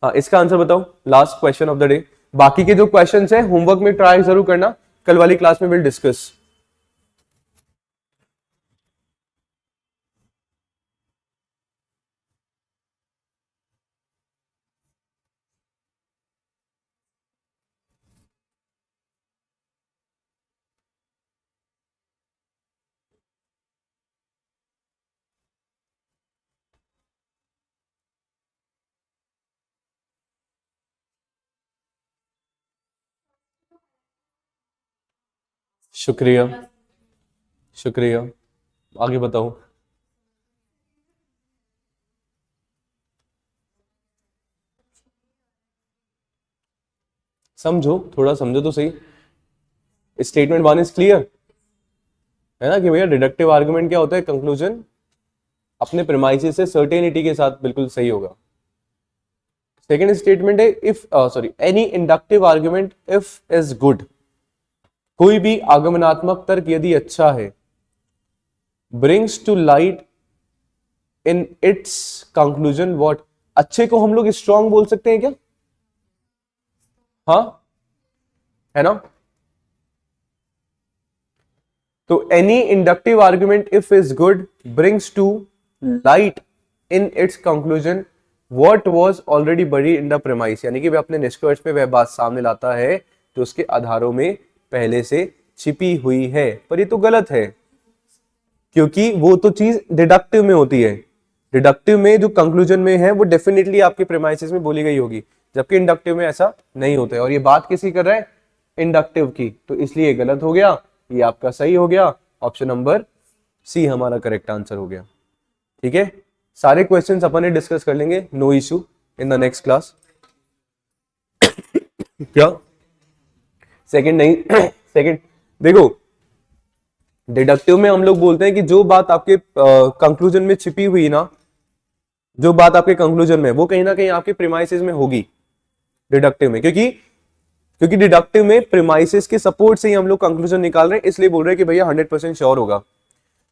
हाँ, इसका आंसर बताओ, last question of the day. बाकी के जो क्वेश्चंस हैं होमवर्क में ट्राई जरूर करना, कल वाली क्लास में विल डिस्कस। शुक्रिया, शुक्रिया। आगे बताओ। समझो, थोड़ा समझो तो सही। स्टेटमेंट वन इज क्लियर है ना कि भैया डिडक्टिव आर्गुमेंट क्या होता है, कंक्लूजन अपने प्रेमाइसिस से सर्टेनिटी के साथ बिल्कुल सही होगा। सेकेंड स्टेटमेंट है if sorry any inductive argument if is good, कोई भी आगमनात्मक तर्क यदि अच्छा है, brings to light in its conclusion what, अच्छे को हम लोग स्ट्रॉन्ग बोल सकते हैं क्या? हाँ, है ना? तो any inductive argument if is good brings to light in its conclusion what was already buried in the premise, यानी कि वह अपने निष्कर्ष में वह बात सामने लाता है जो उसके आधारों में पहले से छिपी हुई है। पर ये तो गलत है, क्योंकि वो तो चीज डिडक्टिव में होती है। डिडक्टिव में जो कंक्लूजन में है वो डेफिनेटली आपके प्रेमाइसिस में बोली गई होगी, जबकि इंडक्टिव में ऐसा नहीं होता है। और ये बात किसी कर रहा है? इंडक्टिव की। तो इसलिए गलत हो गया, ये आपका सही हो गया। ऑप्शन नंबर सी हमारा करेक्ट आंसर हो गया। ठीक है, सारे क्वेश्चंस अपन ने डिस्कस कर लेंगे, no issue, in the next class. क्या सेकंड नहीं सेकंड देखो, डिडक्टिव में हम लोग बोलते हैं कि जो बात आपके कंक्लूजन में छिपी हुई ना, जो बात आपके कंक्लूजन में, वो कहीं ना कहीं आपके प्रीमाइसिस में होगी डिडक्टिव में, क्योंकि डिडक्टिव में प्रीमाइसिस के सपोर्ट से ही हम लोग कंक्लूजन निकाल रहे हैं, इसलिए बोल रहे हैं कि भैया 100% श्योर होगा।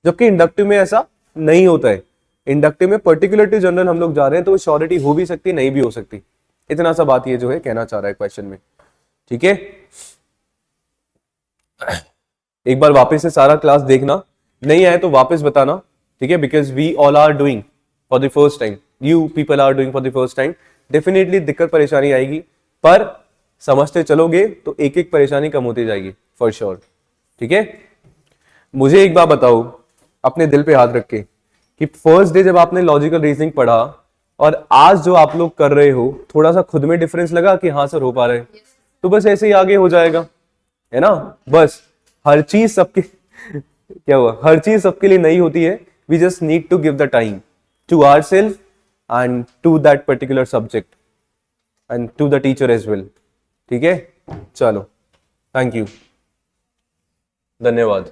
जबकि इंडक्टिव में ऐसा नहीं होता है। इंडक्टिव में पर्टिकुलर टू जनरल हम लोग जा रहे हैं, तो वो श्योरिटी हो भी सकती, नहीं भी हो सकती। इतना सा बात ये जो है कहना चाह रहा है क्वेश्चन में। ठीक है, एक बार वापस से सारा क्लास देखना, नहीं आए तो वापस बताना। ठीक है, because we all are doing for the first time, you people are doing for the first time. Definitely दिक्कत परेशानी आएगी, पर समझते चलोगे तो एक एक परेशानी कम होती जाएगी फॉर श्योर। ठीक है, मुझे एक बात बताओ अपने दिल पे हाथ रख के कि फर्स्ट डे जब आपने लॉजिकल रीजनिंग पढ़ा और आज जो आप लोग कर रहे हो, थोड़ा सा खुद में डिफरेंस लगा कि हाँ सर हो पा रहे हैं? तो बस ऐसे ही आगे हो जाएगा, है ना? बस हर चीज सबके क्या हुआ, हर चीज सबके लिए नहीं होती है। We just need to give the time to ourselves and to that particular subject and to the teacher as well. ठीक है, चलो, थैंक यू, धन्यवाद।